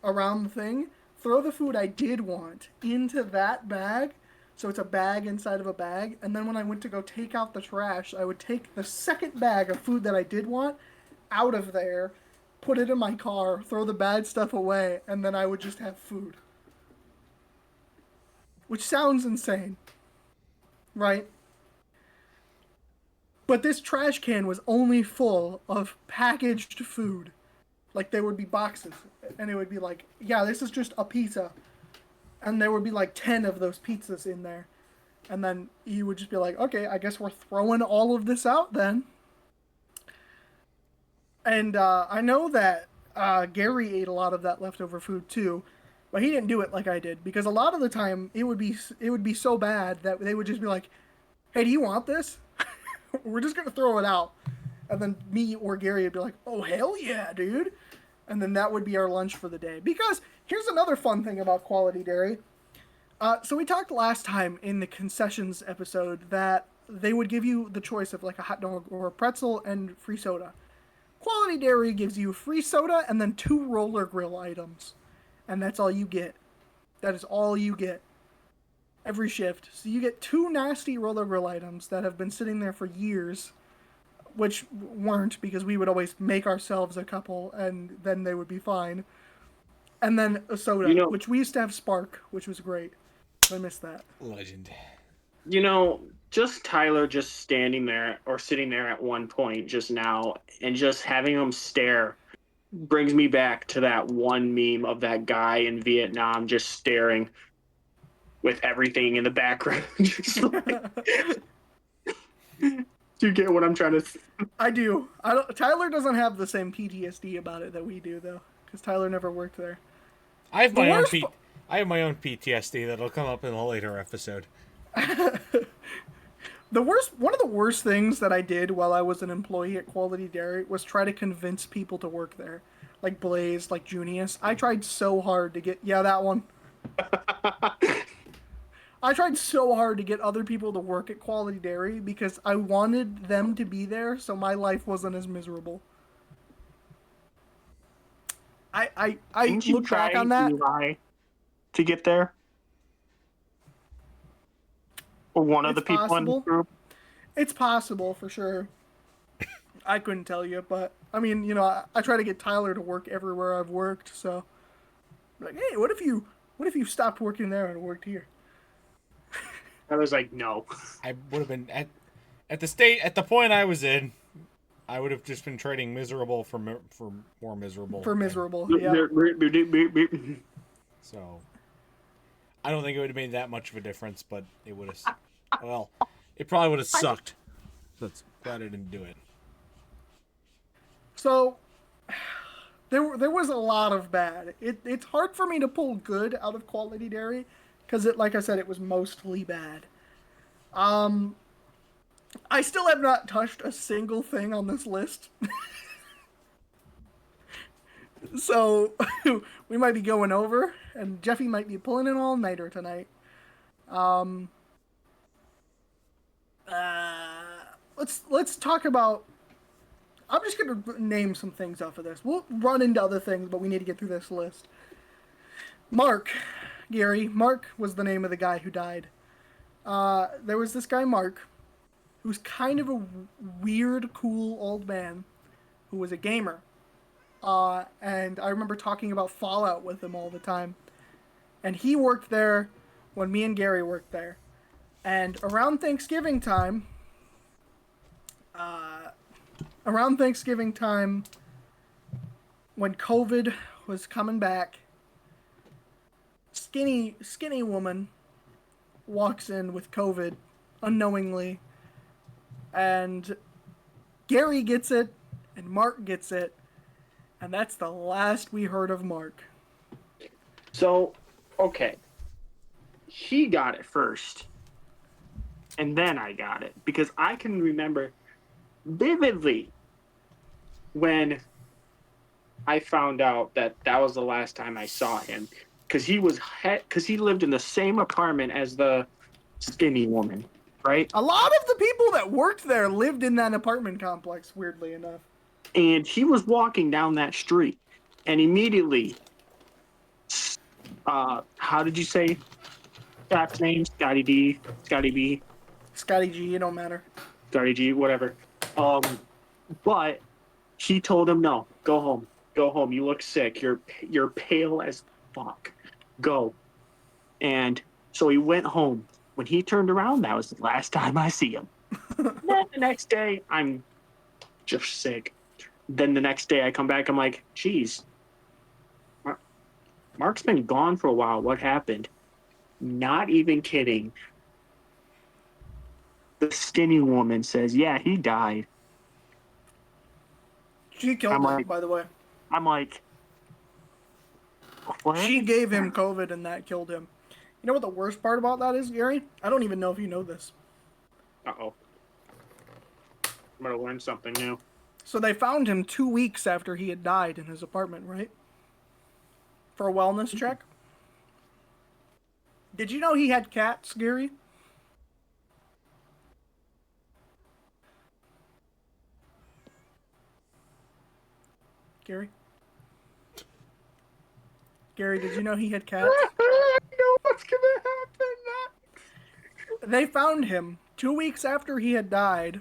around the thing, throw the food I did want into that bag, so it's a bag inside of a bag, and then when I went to go take out the trash, I would take the second bag of food that I did want out of there, put it in my car, throw the bad stuff away, and then I would just have food. Which sounds insane, right? But this trash can was only full of packaged food. Like, there would be boxes, and it would be like, yeah, this is just a pizza. And there would be like 10 of those pizzas in there. And then you would just be like, okay, I guess we're throwing all of this out then. And I know that Garry ate a lot of that leftover food too, but he didn't do it like I did, because a lot of the time it would be so bad that they would just be like, "Hey, do you want this? We're just gonna throw it out." And then me or Garry would be like, "Oh hell yeah, dude!" And then that would be our lunch for the day. Because here's another fun thing about Quality Dairy. So we talked last time in the concessions episode that they would give you the choice of like a hot dog or a pretzel and free soda. Quality Dairy gives you free soda and then 2 roller grill items. And that's all you get. That is all you get. Every shift. So you get 2 nasty roller grill items that have been sitting there for years, which weren't, because we would always make ourselves a couple and then they would be fine. And then a soda, You know- which we used to have Spark, which was great. I missed that. Legend. You know, just Tyler just standing there or sitting there at one point just now and just having him stare brings me back to that one meme of that guy in Vietnam just staring with everything in the background. Just like, do you get what I'm trying to say? I do. Tyler doesn't have the same PTSD about it that we do, though, because Tyler never worked there. I have my own PTSD that'll come up in a later episode. One of the worst things that I did while I was an employee at Quality Dairy was try to convince people to work there. Like Blaze, like Junius. I tried so hard to get... Yeah, that one. I tried so hard to get other people to work at Quality Dairy because I wanted them to be there so my life wasn't as miserable. I look back on that. To get there? Or one of the people in the group? It's possible, for sure. I couldn't tell you, but, I mean, you know, I try to get Tyler to work everywhere I've worked, so... Like, hey, what if you stopped working there and worked here? I was like, no. I would have been at the point I was in. I would have just been trading miserable for more miserable. For miserable, yeah. So, I don't think it would have made that much of a difference, but it would have. Well, it probably would have sucked. So it's glad I didn't do it. So, there was a lot of bad. It's hard for me to pull good out of Quality Dairy. Because, like I said, it was mostly bad. I still have not touched a single thing on this list. So, we might be going over, and Jeffy might be pulling an all-nighter tonight. Let's talk about... I'm just going to name some things off of this. We'll run into other things, but we need to get through this list. Mark... Garry. Mark was the name of the guy who died. There was this guy, Mark, who's kind of a weird, cool old man who was a gamer. And I remember talking about Fallout with him all the time. And he worked there when me and Garry worked there. And around Thanksgiving time, when COVID was coming back, skinny woman walks in with COVID unknowingly, and Garry gets it and Mark gets it, and that's the last we heard of Mark. So, okay, he got it first and then I got it, because I can remember vividly when I found out that was the last time I saw him. Because he lived in the same apartment as the skinny woman, right? A lot of the people that worked there lived in that apartment complex, weirdly enough. And he was walking down that street, and immediately, how did you say Scott's name? Scotty D, Scotty B, Scotty G, it don't matter. Scotty G, whatever. But he told him, no, go home. Go home. You look sick. You're pale as fuck. Go. And so he went home. When he turned around, that was the last time I see him. Then the next day, I'm just sick. Then the next day I come back, I'm like, geez, Mark's been gone for a while. What happened? Not even kidding. The skinny woman says, yeah, he died. She killed him, by the way. I'm like, what? She gave him COVID and that killed him. You know what the worst part about that is, Garry? I don't even know if you know this. Uh-oh. I'm going to learn something new. So they found him 2 weeks after he had died in his apartment, right? For a wellness check. Did you know he had cats, Garry? Garry? Garry, did you know he had cats? I know what's going to happen. They found him 2 weeks after he had died,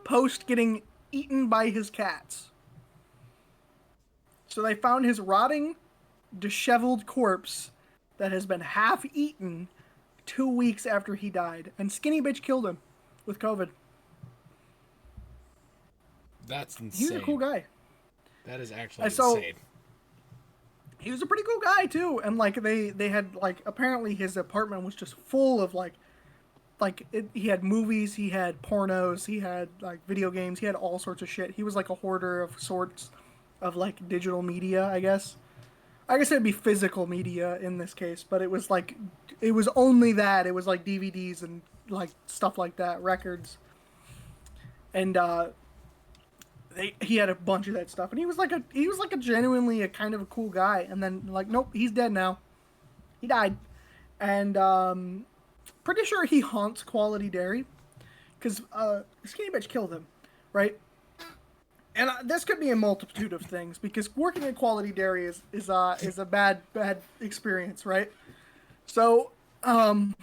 post getting eaten by his cats. So they found his rotting, disheveled corpse that has been half eaten 2 weeks after he died, and skinny bitch killed him with COVID. That's insane. He's a cool guy. That is actually So, insane. he was a pretty cool guy too, and like they had like apparently his apartment was just full of he had movies, he had pornos, he had like video games, he had all sorts of shit. He was like a hoarder of sorts of like digital media, I guess. I guess it'd be physical media in this case, but it was only that. It was like DVDs and like stuff like that, records. And he had a bunch of that stuff, and he was like a genuinely a kind of a cool guy. And then like, nope, he's dead now. He died, and pretty sure he haunts Quality Dairy, because Skinny Bitch killed him, right? And this could be a multitude of things, because working at Quality Dairy is a bad experience, right? So, what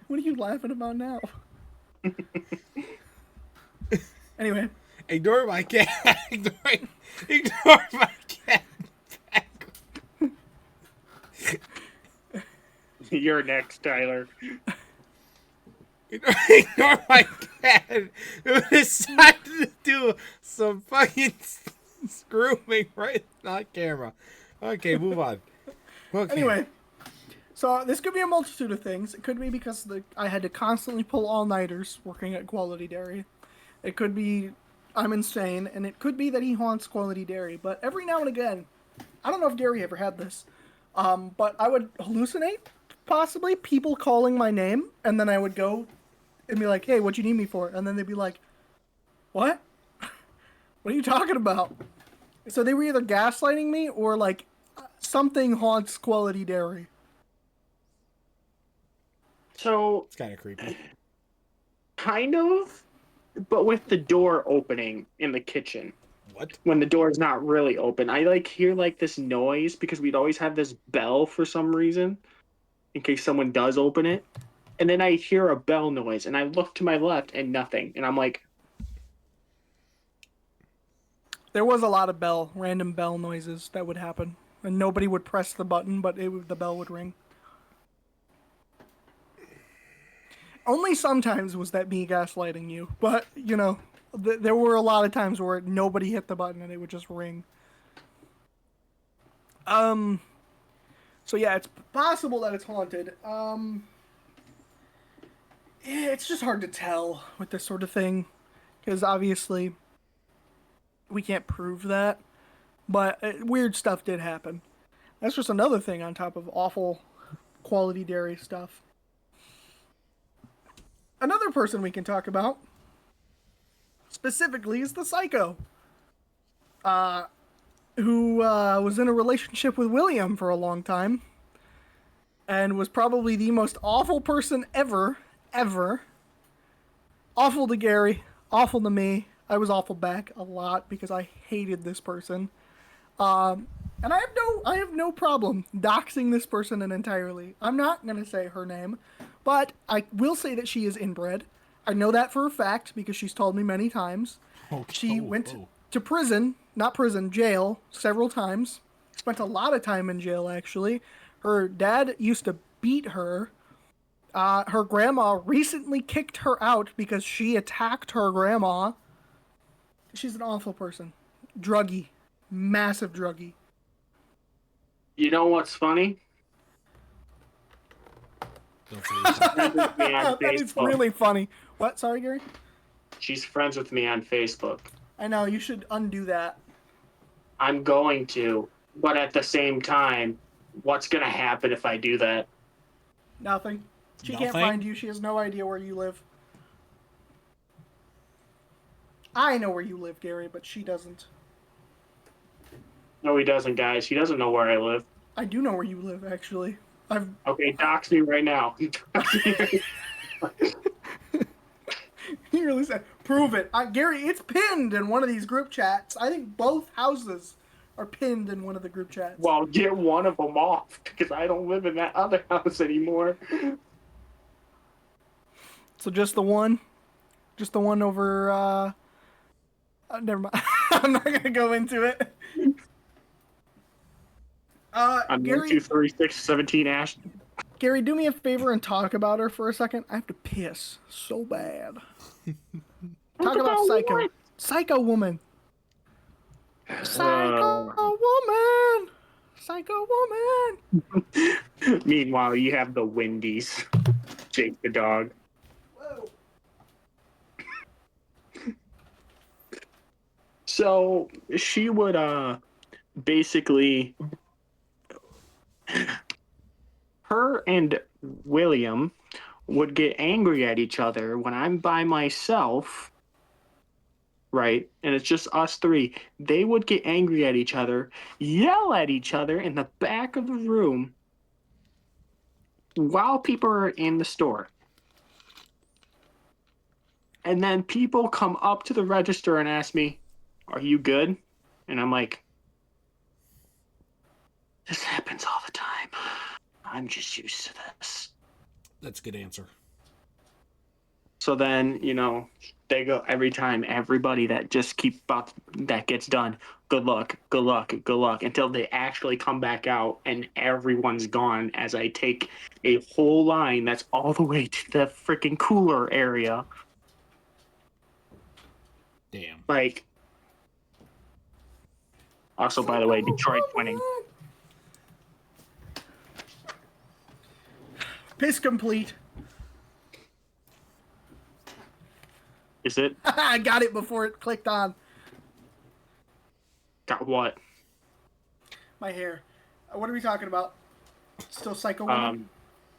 are you laughing about now? Anyway. Ignore my cat. Ignore my cat. You're next, Tyler. Ignore my cat. Who decided to do some fucking screwing right on camera. Okay, move on. Okay. Anyway. So this could be a multitude of things. It could be because I had to constantly pull all-nighters working at Quality Dairy. It could be I'm insane, and it could be that he haunts Quality Dairy. But every now and again, I don't know if Garry ever had this, but I would hallucinate, possibly, people calling my name, and then I would go and be like, hey, what you need me for? And then they'd be like, what? What are you talking about? So they were either gaslighting me or like something haunts Quality Dairy. So It's kind of creepy. Kind of, but with the door opening in the kitchen. What? When the door is not really open, I like hear like this noise because we'd always have this bell for some reason, in case someone does open it. And then I hear a bell noise, and I look to my left and nothing, and I'm like, there was a lot of random bell noises that would happen, and nobody would press the button, but the bell would ring. Only sometimes was that me gaslighting you, but, you know, there were a lot of times where nobody hit the button and it would just ring. So yeah, it's possible that it's haunted. Yeah, it's just hard to tell with this sort of thing, because obviously we can't prove that, but weird stuff did happen. That's just another thing on top of awful Quality Dairy stuff. Another person we can talk about specifically is the Psycho, who was in a relationship with William for a long time and was probably the most awful person ever. Awful to Garry, awful to me. I was awful back a lot because I hated this person. And I have no problem doxing this person entirely. I'm not going to say her name, but I will say that she is inbred. I know that for a fact because she's told me many times. She went to jail several times. Spent a lot of time in jail, actually. Her dad used to beat her. Her grandma recently kicked her out because she attacked her grandma. She's an awful person. Druggy. Massive druggy. you know what's funny? That is really funny. What? Sorry, Garry? She's friends with me on Facebook. I know, you should undo that. I'm going to, but at the same time, what's going to happen if I do that? Nothing. She can't find you. She has no idea where you live. I know where you live, Garry, but she doesn't. No, he doesn't, guys. He doesn't know where I live. I do know where you live, actually. Okay, dox me right now. He really said, prove it. Garry, it's pinned in one of these group chats. I think both houses are pinned in one of the group chats. Well, get one of them off, because I don't live in that other house anymore. So just the one? Just the one over, never mind. I'm not going to go into it. I'm Gary, 123617 Ash. Gary, do me a favor and talk about her for a second. I have to piss so bad. Talk about Psycho. What? Psycho Woman. Psycho Woman. Psycho Woman. Meanwhile, you have the Wendy's. Jake the dog. Whoa. So she would basically, her and William would get angry at each other when I'm by myself, right? And it's just us three. They would get angry at each other, yell at each other in the back of the room while people are in the store. And then people come up to the register and ask me, "Are you good?" And I'm like, "This happens all the time. I'm just used to this." That's a good answer. So then, they go every time, everybody that just that gets done, good luck, good luck, good luck, until they actually come back out and everyone's gone as I take a whole line that's all the way to the freaking cooler area. Damn. Like, also, by the way, Detroit's winning. Piss complete. Is it? I got it before it clicked on. Got what? My hair. What are we talking about? Still Psycho Woman?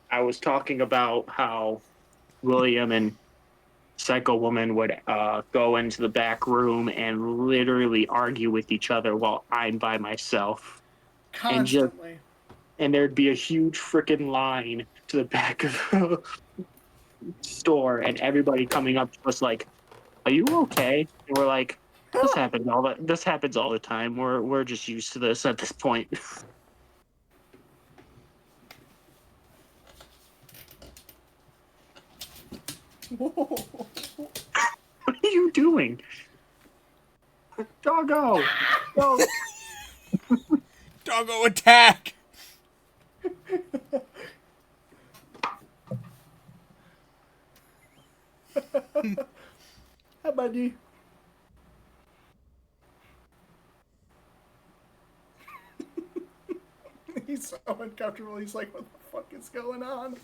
I was talking about how William and Psycho Woman would go into the back room and literally argue with each other while I'm by myself. Constantly. And there'd be a huge freaking line to the back of the store, and everybody coming up to us like, "Are you okay?" And we're like, This happens all the time. We're just used to this at this point." Whoa. What are you doing? Doggo! No. Doggo attack! Hi, buddy. He's so uncomfortable. He's like, what the fuck is going on?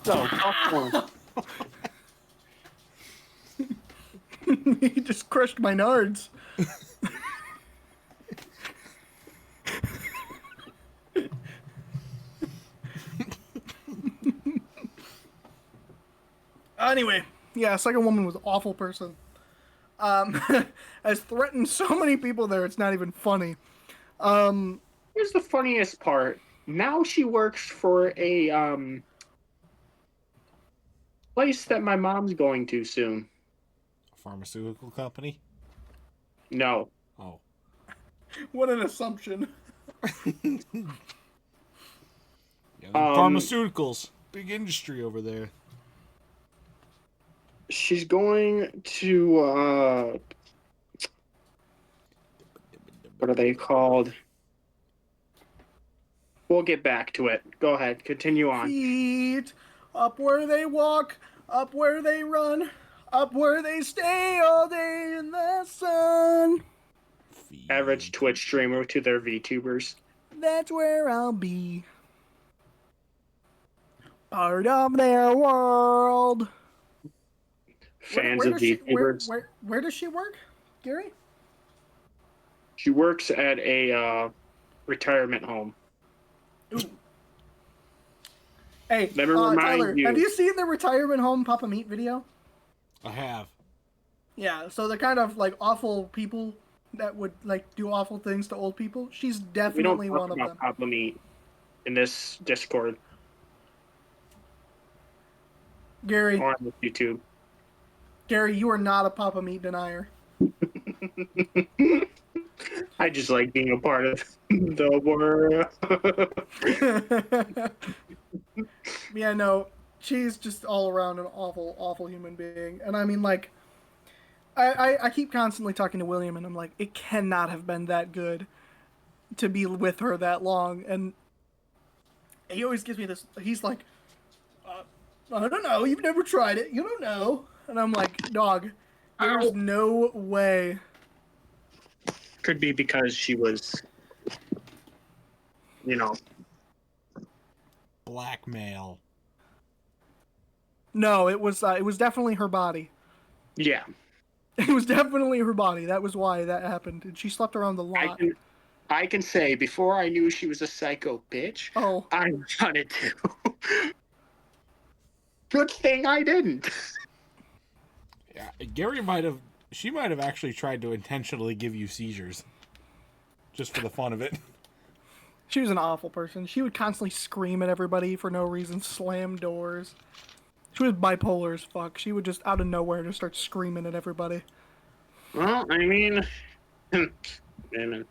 No, popcorn. He just crushed my nards. Anyway, yeah, Second Woman was an awful person. Has threatened so many people there, it's not even funny. Here's the funniest part. Now she works for a place that my mom's going to soon. A pharmaceutical company? No. Oh. What an assumption. Yeah, pharmaceuticals. Big industry over there. She's going to what are they called? We'll get back to it. Go ahead. Continue on. Feet, up where they walk, up where they run, up where they stay all day in the sun. Feed. Average Twitch streamer to their VTubers. That's where I'll be. Part of their world. Fans of VTubers. Where does she work, Gary? She works at a retirement home. Ooh. Hey, Let me remind Tyler, you. have you seen the retirement home Papa Meat video? I have. Yeah, so they're kind of like awful people that would like do awful things to old people. She's We don't definitely talk one of about them. Papa Meat in this Discord Gary, or on YouTube. Gary, you are not a Papa Meat denier. I just like being a part of the world. Yeah, no, she's just all around an awful, awful human being. And I mean, like, I keep constantly talking to William, and I'm like, it cannot have been that good. to be with her that long. And he always gives me this. He's like, I don't know. You've never tried it. You don't know. And I'm like, dog, there's no way. Could be because she was, Blackmail. No, it was definitely her body. Yeah. It was definitely her body. That was why that happened. And she slept around the lot. I can say, before I knew she was a psycho bitch, I wanted to. Good thing I didn't. Yeah, she might have actually tried to intentionally give you seizures. Just for the fun of it. She was an awful person. She would constantly scream at everybody for no reason, slam doors. She was bipolar as fuck. She would just out of nowhere just start screaming at everybody. Well, I mean, women.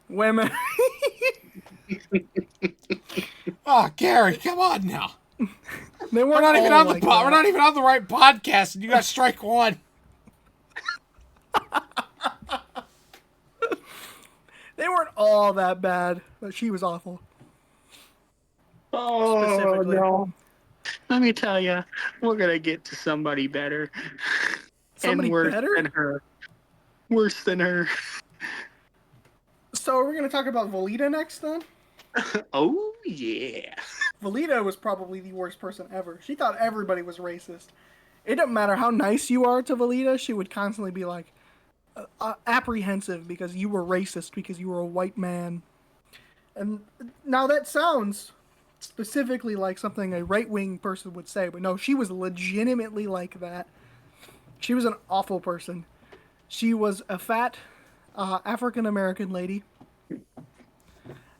Women. Oh, Garry, come on now. We're not even on we're not even on the right podcast, and you got strike one. They weren't all that bad, but she was awful. Oh, no. Let me tell you, we're going to get to somebody better. Somebody better? Than her. Worse than her. So are we going to talk about Velita next, then? Oh, yeah. Velita was probably the worst person ever. She thought everybody was racist. It didn't matter how nice you are to Velita, she would constantly be like, apprehensive because you were racist because you were a white man. And now that sounds specifically like something a right-wing person would say, but no, she was legitimately like that. She was an awful person. She was a fat African-American lady,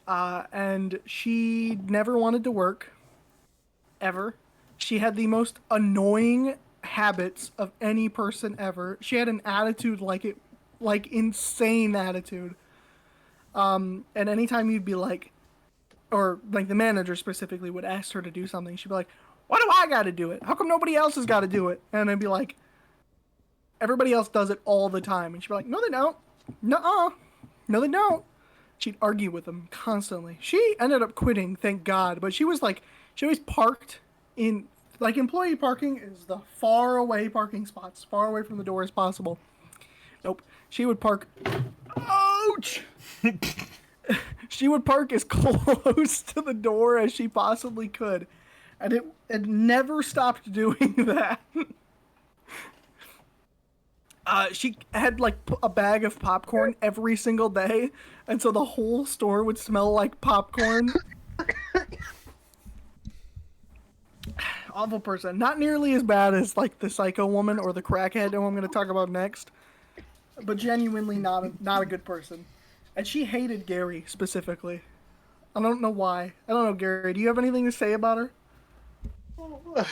and she never wanted to work, ever. She had the most annoying habits of any person ever. She had an attitude like insane attitude. And anytime you'd be like, or like the manager specifically would ask her to do something, she'd be like, why do I gotta do it? How come nobody else has gotta do it? And I'd be like, everybody else does it all the time. And she'd be like, no they don't. Nuh-uh. No they don't. She'd argue with them constantly. She ended up quitting, thank God. But she was like, she always parked in, like, employee parking is the far away parking spots, far away from the door as possible. Nope. She would park, ouch! She would park as close to the door as she possibly could. And it never stopped doing that. She had like a bag of popcorn every single day, and so the whole store would smell like popcorn. Awful person. Not nearly as bad as like the psycho woman or the crackhead who I'm going to talk about next, but genuinely not a good person. And she hated Garry specifically. I don't know why. I don't know, Garry. Do you have anything to say about her? Oh,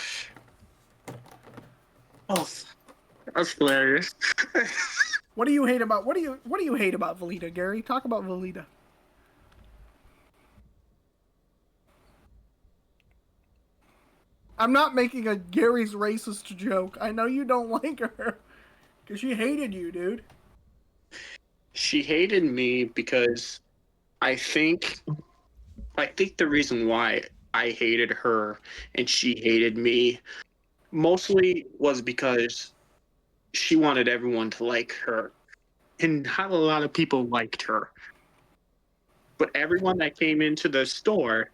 that's hilarious. What do you hate about Velita, Garry? Talk about Velita. I'm not making a Gary's racist joke. I know you don't like her because she hated you, dude. She hated me because I think the reason why I hated her and she hated me mostly was because she wanted everyone to like her. And not a lot of people liked her. But everyone that came into the store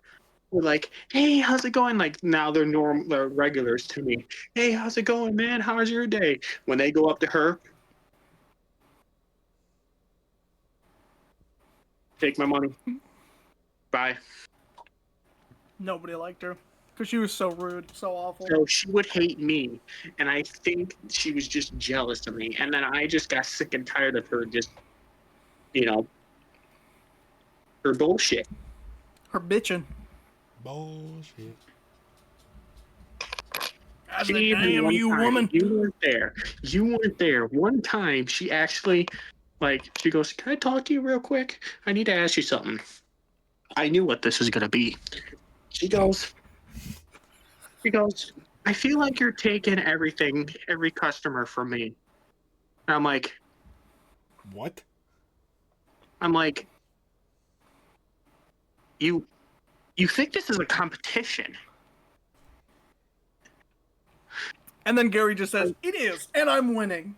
were like, hey, how's it going? Like, now they're regulars to me. Hey, how's it going, man? How's your day? When they go up to her, take my money. Bye. Nobody liked her because she was so rude, so awful. So she would hate me, and I think she was just jealous of me. And then I just got sick and tired of her just, her bullshit. Her bitching. Bullshit. I said, damn you, woman. You weren't there. You weren't there. One time, she actually, she goes, can I talk to you real quick? I need to ask you something. I knew what this was going to be. She goes, I feel like you're taking every customer from me. And I'm like, what? I'm like, You think this is a competition? And then Garry just says, "It is, and I'm winning."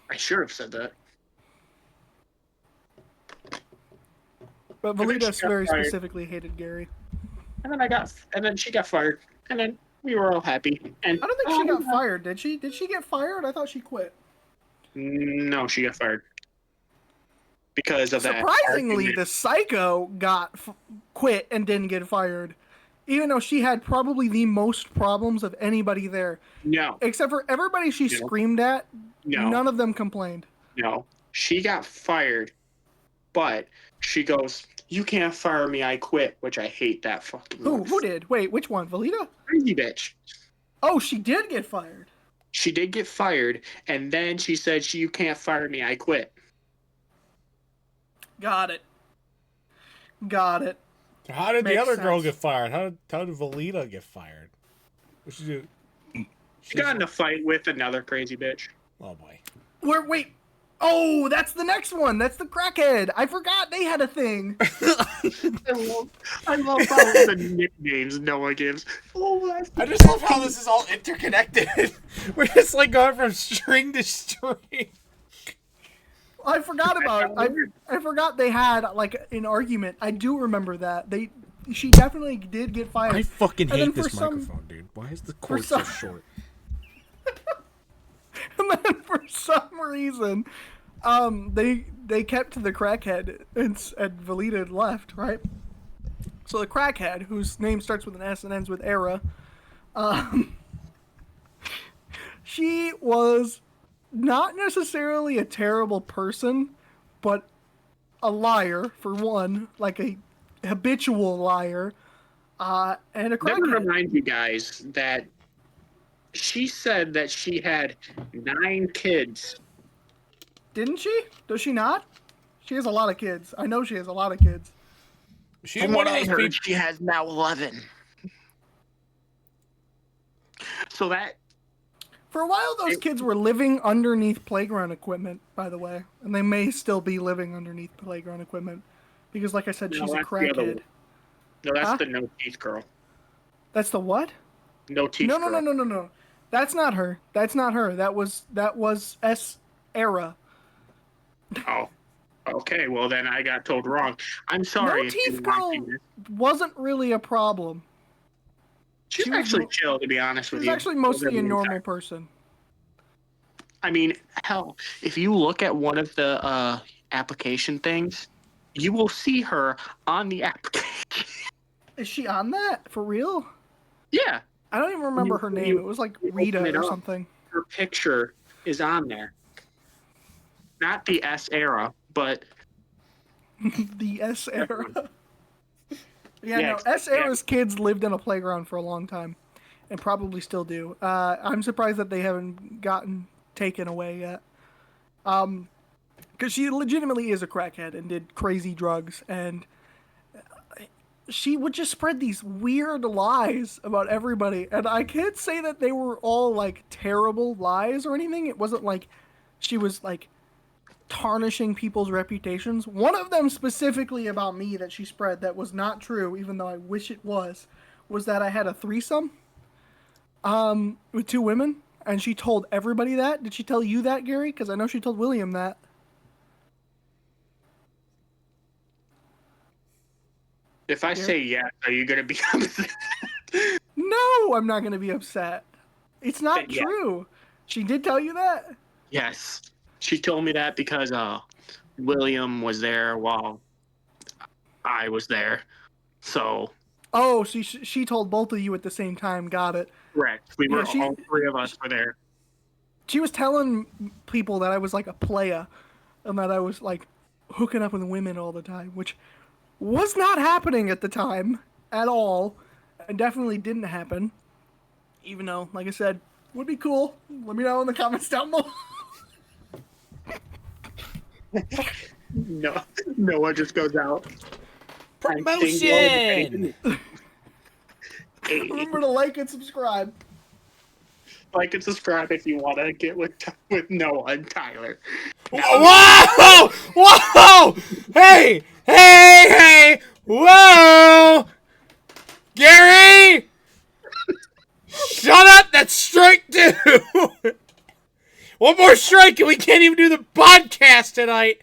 I should have said that. But then she Velita got very fired. specifically hated Garry. And then she got fired. And then we were all happy. And I don't think she got fired, did she? Did she get fired? I thought she quit. No, she got fired. Because of that. Surprisingly, argument. the psycho quit and didn't get fired, even though she had probably the most problems of anybody there. No. Except for everybody she screamed at, No. none of them complained. No. She got fired, but she goes, "You can't fire me, I quit," which I hate that fucking Who did? Wait, which one? Velita? crazy bitch. Oh, she did get fired. She did get fired, and then she said, "You can't fire me, I quit." Got it. Got it. How did Makes the other girl sense. get fired? How did Velita get fired? What she do? She got in a fight with another crazy bitch. Oh boy. Wait. Oh, that's the next one. That's the crackhead. I forgot they had a thing. I love how the nicknames Noah gives. Oh, I just love how this is all interconnected. We're just like going from string to string. I forgot about it. I forgot they had like an argument. I do remember that. She definitely did get fired. I fucking And then hate this for some- microphone, dude. Why is the cord so some- short? And then for some reason, they kept the crackhead and Velita left, right? So the crackhead, whose name starts with an S and ends with Era, she was not necessarily a terrible person, but a liar for one, like a habitual liar, and a Let me crackhead. remind you guys that she said that she had 9 kids. Didn't she? Does she not? She has a lot of kids. I know she has a lot of kids. She's From one what of I those heard, people. she has now 11. So that For a while, those kids were living underneath playground equipment, by the way. And they may still be living underneath playground equipment. Because, like I said, No, she's a that's the other crackhead. one. No, that's Huh? the no teeth girl. That's the what? No teeth No. girl. That's not her. That's not her. That was S. Era. Oh. Okay, well then I got told wrong. I'm sorry. No if you're teeth girl watching this. wasn't really a problem. She's she was actually mo- chill, to be honest She with was you. actually mostly a Over the normal entire- person. I mean, hell, if you look at one of the application things, you will see her on the application. Is she on that? For real? Yeah, I don't even remember her name. It was like you open Rita it or up. something. her picture is on there. Not the S era, but The S era. Yeah, No, S era's kids lived in a playground for a long time, and probably still do. I'm surprised that they haven't gotten taken away yet. Because she legitimately is a crackhead and did crazy drugs, and she would just spread these weird lies about everybody. And I can't say that they were all like terrible lies or anything. It wasn't like she was like tarnishing people's reputations. One of them specifically about me that she spread that was not true, even though I wish it was that I had a threesome with 2 women, and she told everybody that. Did she tell you that, Garry? Because I know she told William that. if I say yes, are you gonna be upset? No, I'm not going to be upset. It's not Yeah. true. She did tell you that? Yes. She told me that because William was there while I was there. So Oh, she told both of you at the same time. Got it. correct. We Yeah, were she- all 3 of us were there. She was telling people that I was like a playa and that I was like hooking up with women all the time, which was not happening at the time at all, and definitely didn't happen. Even though, like I said, would be cool. Let me know in the comments down below. No, Noah just goes out. Promotion! Remember to like and subscribe. Like and subscribe if you want to get with Noah and Tyler. Whoa! Whoa! Hey! Hey! Whoa! Garry! Shut up! That's strike 2! One more strike and we can't even do the podcast tonight!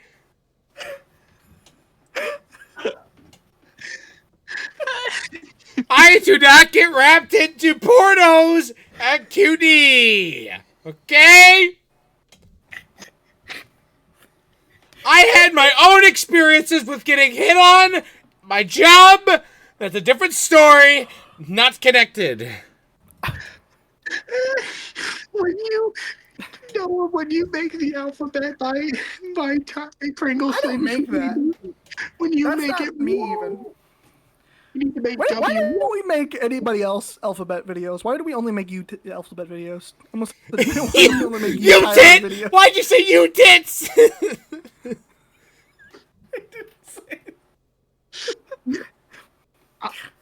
I do not get wrapped into pornos at QD! Okay? I had my own experiences with getting hit on, my job, that's a different story, not connected. When you make the alphabet by Pringleson, I don't make that. When you That's make not it, me even. you need to make Why W. don't we make anybody else alphabet videos? Why do we only make you alphabet videos? Almost. Why do we only make You Tyler tit! videos? Why'd you say you tits? I didn't say it.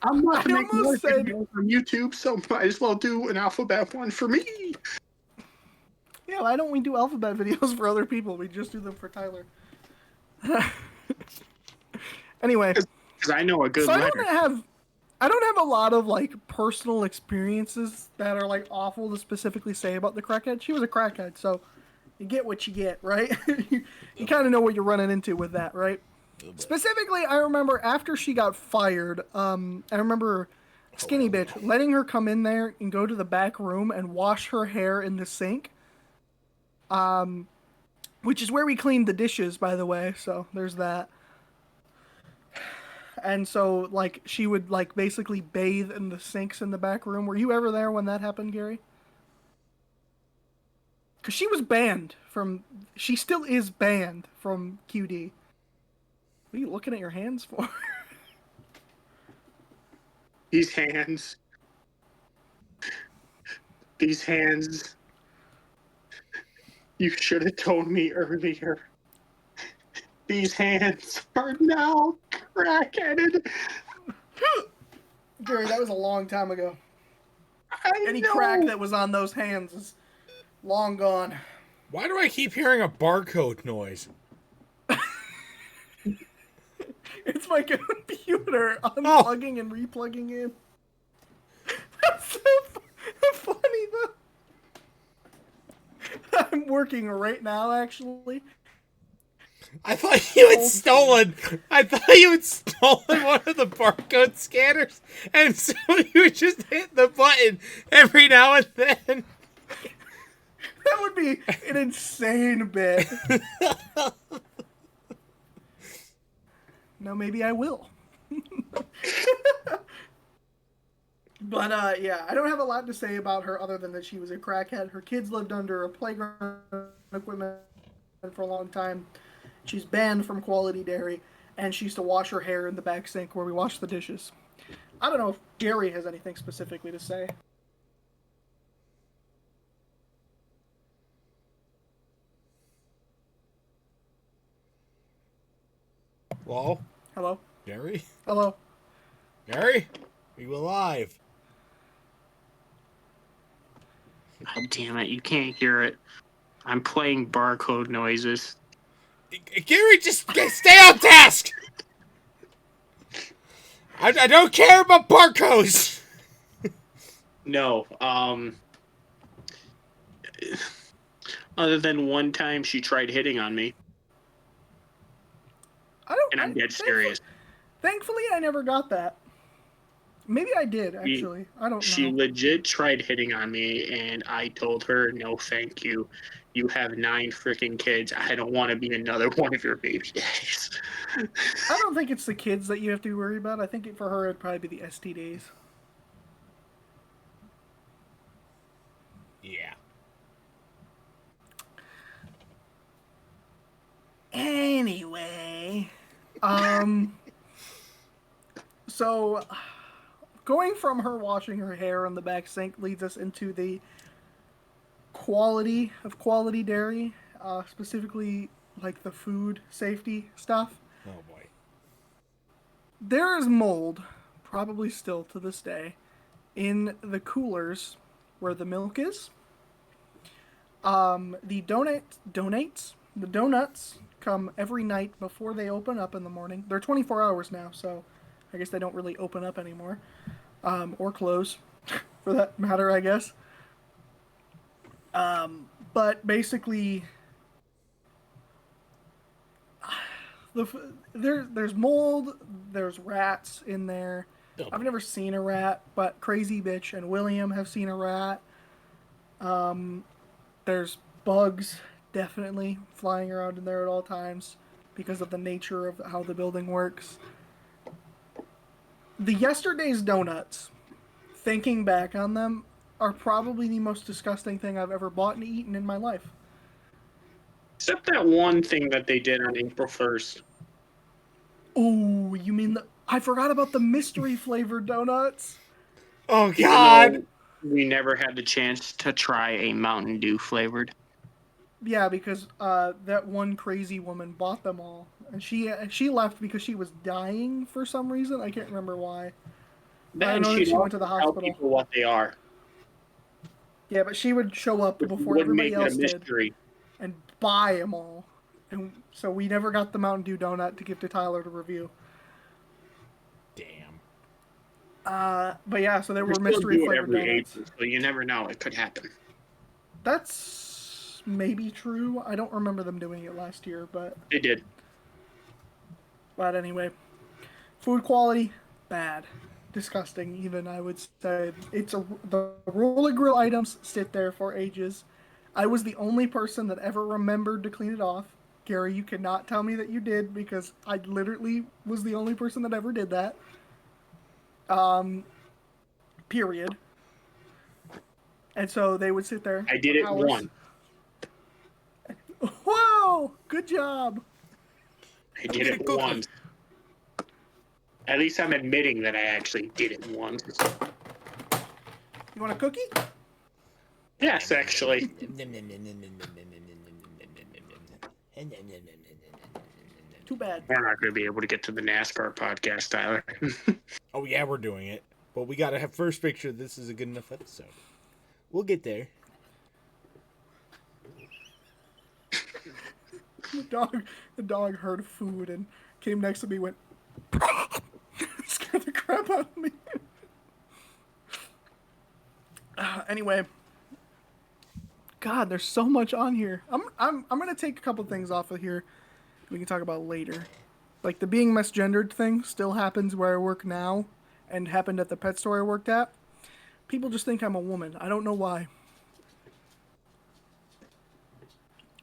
I'm not I making more almost said- videos on YouTube, so might as well do an alphabet one for me. Yeah, why don't we do alphabet videos for other people? We just do them for Tyler. Anyway, Because I know a good so letter. I don't have a lot of like personal experiences that are like awful to specifically say about the crackhead. She was a crackhead, so you get what you get, right? you kind of know what you're running into with that, right? Specifically, I remember after she got fired, I remember Skinny Bitch letting her come in there and go to the back room and wash her hair in the sink. Which is where we cleaned the dishes, by the way, so there's that. And so, like, she would, like, basically bathe in the sinks in the back room. Were you ever there when that happened, Garry? Because she was banned from... She still is banned from QD. What are you looking at your hands for? These hands. These hands. You should have told me earlier. These hands are now crack-headed. Garry, that was a long time ago. Any know. crack that was on those hands is long gone. Why do I keep hearing a barcode noise? It's my computer unplugging and replugging in. That's so funny, though. I'm working right now, actually. I thought you had stolen. I thought you had stolen one of the barcode scanners, and so you would just hit the button every now and then. That would be an insane bit. No, maybe I will. But, yeah, I don't have a lot to say about her other than that she was a crackhead. Her kids lived under a playground equipment for a long time. She's banned from Quality Dairy, and she used to wash her hair in the back sink where we wash the dishes. I don't know if Garry has anything specifically to say. Hello? Hello? Garry? Hello? Garry? Are you alive? God damn it, you can't hear it. I'm playing barcode noises. Garry, just stay on task! I don't care about barcodes! No, other than one time she tried hitting on me, and I'm dead serious. Thankfully, I never got that. Maybe I did, actually. I don't know. She legit tried hitting on me, and I told her, no thank you. You have 9 freaking kids. I don't want to be another one of your baby daddies. I don't think it's the kids that you have to worry about. I think for her, it'd probably be the STDs. Yeah. Anyway, so going from her washing her hair in the back sink leads us into the quality of Quality Dairy, specifically like the food safety stuff. Oh boy. There is mold, probably still to this day, in the coolers where the milk is. The donuts come every night before they open up in the morning. They're 24 hours now, so I guess they don't really open up anymore. Or close, for that matter, I guess. But basically, there's mold, there's rats in there. I've never seen a rat, but Crazy Bitch and William have seen a rat. There's bugs, definitely, flying around in there at all times because of the nature of how the building works. The yesterday's donuts, thinking back on them, are probably the most disgusting thing I've ever bought and eaten in my life. Except that one thing that they did on April 1st. Oh, you mean I forgot about the mystery flavored donuts. Oh, God! We never had the chance to try a Mountain Dew flavored. Yeah, because that one crazy woman bought them all. And she left because she was dying for some reason. I can't remember why. I know that she went to the hospital. Tell people what they are. Yeah, but she would show up before everybody else did and buy them all. And so we never got the Mountain Dew donut to give to Tyler to review. Damn. But yeah, so there were mystery flavored donuts. April, so you never know. It could happen. That's maybe true. I don't remember them doing it last year, but... They did. But anyway. Food quality, bad. Disgusting, even, I would say. The roller grill items sit there for ages. I was the only person that ever remembered to clean it off. Gary, you cannot tell me that you did, because I literally was the only person that ever did that. Period. And so they would sit there. I did it once. Whoa! Good job. I did it once. At least I'm admitting that I actually did it once. You want a cookie? Yes, actually. Too bad. We're not going to be able to get to the NASCAR podcast, Tyler. Oh, yeah, we're doing it. But we got to have first make sure this is a good enough episode. We'll get there. The dog heard food and came next to me and went... scared the crap out of me. Anyway, God, there's so much on here. I'm gonna take a couple things off of here. We can talk about later. Like the being misgendered thing still happens where I work now, and happened at the pet store I worked at. People just think I'm a woman. I don't know why.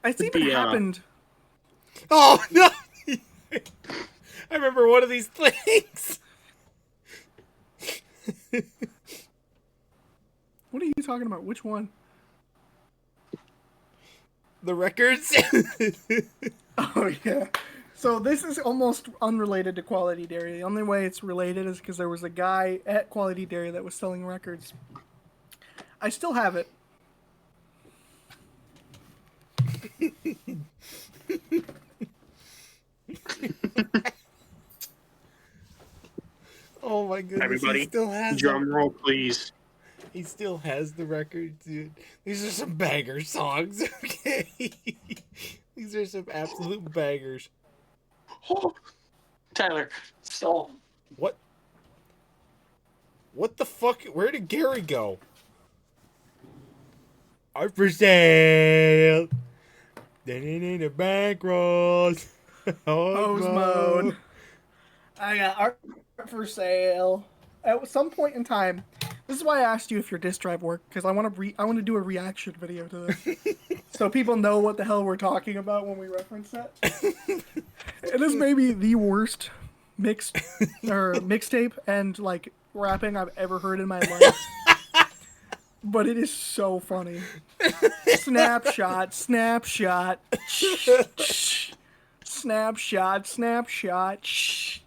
It's even happened. Oh no! I remember one of these things. What are you talking about? Which one? The records. Oh yeah. So this is almost unrelated to Quality Dairy. The only way it's related is because there was a guy at Quality Dairy that was selling records. I still have it. Oh my goodness! Everybody, he still has drum roll, please. He still has the record, dude. These are some banger songs, okay? These are some absolute bangers. Oh, Tyler, so... What? What the fuck? Where did Garry go? Art for sale. The bank rolls. Hose mode. I got art for sale. At some point in time, this is why I asked you if your disk drive worked, because I want to do a reaction video to this, so people know what the hell we're talking about when we reference it. It is maybe the worst mixtape and like rapping I've ever heard in my life, but it is so funny. Snapshot, snapshot, snapshot, snapshot.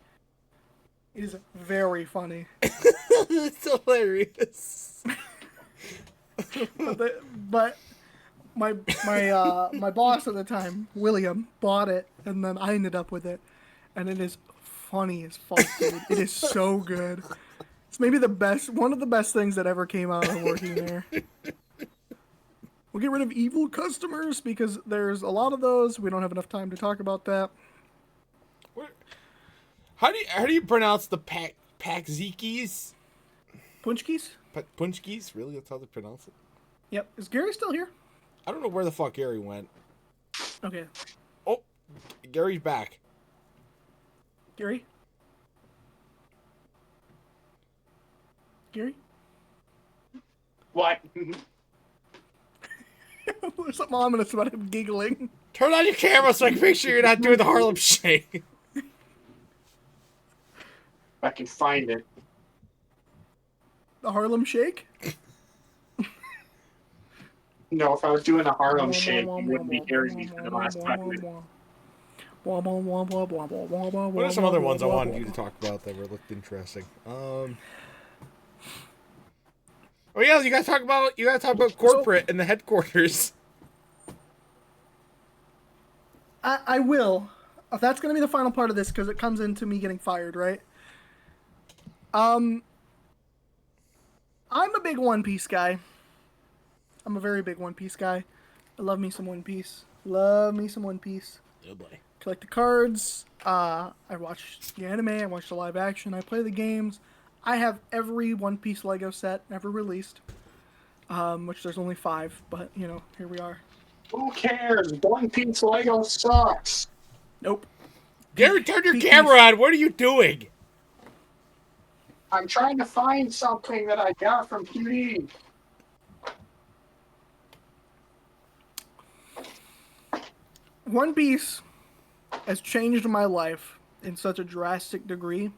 It is very funny. It's hilarious. but my boss at the time, William, bought it, and then I ended up with it, and it is funny as fuck, dude. It is so good. It's maybe one of the best things that ever came out of working there. We'll get rid of evil customers because there's a lot of those. We don't have enough time to talk about that. How do you pronounce the Pakzikis? Punchkis? Punchkis? Really? That's how they pronounce it? Yep. Is Garry still here? I don't know where the fuck Garry went. Okay. Oh, Gary's back. Garry? Garry? What? There's something ominous about him giggling. Turn on your camera so I can make sure you're not doing the Harlem Shake. If I can find it. The Harlem Shake? No, if I was doing a Harlem Shake, you wouldn't be hearing me for the last 5 minutes. What are some other ones I wanted you to talk about that looked interesting? Oh yeah, you gotta talk about corporate and the headquarters. I will. That's gonna be the final part of this because it comes into me getting fired, right? I'm a big One Piece guy. I'm a very big One Piece guy. I love me some One Piece. Love me some One Piece. Oh boy. Collect the cards. I watch the anime. I watch the live action. I play the games. I have every One Piece Lego set ever released. Which there's only 5, but you know, here we are. Who cares? One Piece Lego sucks. Nope. Garry, turn your camera on. What are you doing? I'm trying to find something that I got from QD. One Piece has changed my life in such a drastic degree.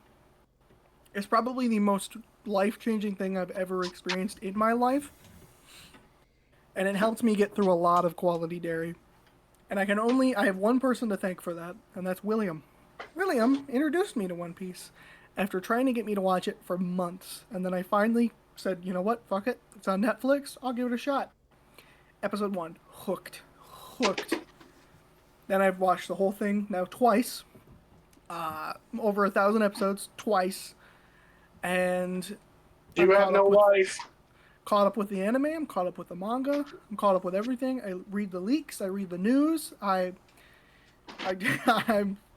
It's probably the most life-changing thing I've ever experienced in my life. And it helped me get through a lot of quality dairy. And I have one person to thank for that, and that's William. William introduced me to One Piece after trying to get me to watch it for months. And then I finally said, you know what, fuck it. It's on Netflix. I'll give it a shot. Episode 1. Hooked. Then I've watched the whole thing now twice. Over 1,000 episodes, twice. And You have no life. Caught up with the anime, I'm caught up with the manga, I'm caught up with everything. I read the leaks, I read the news. I'm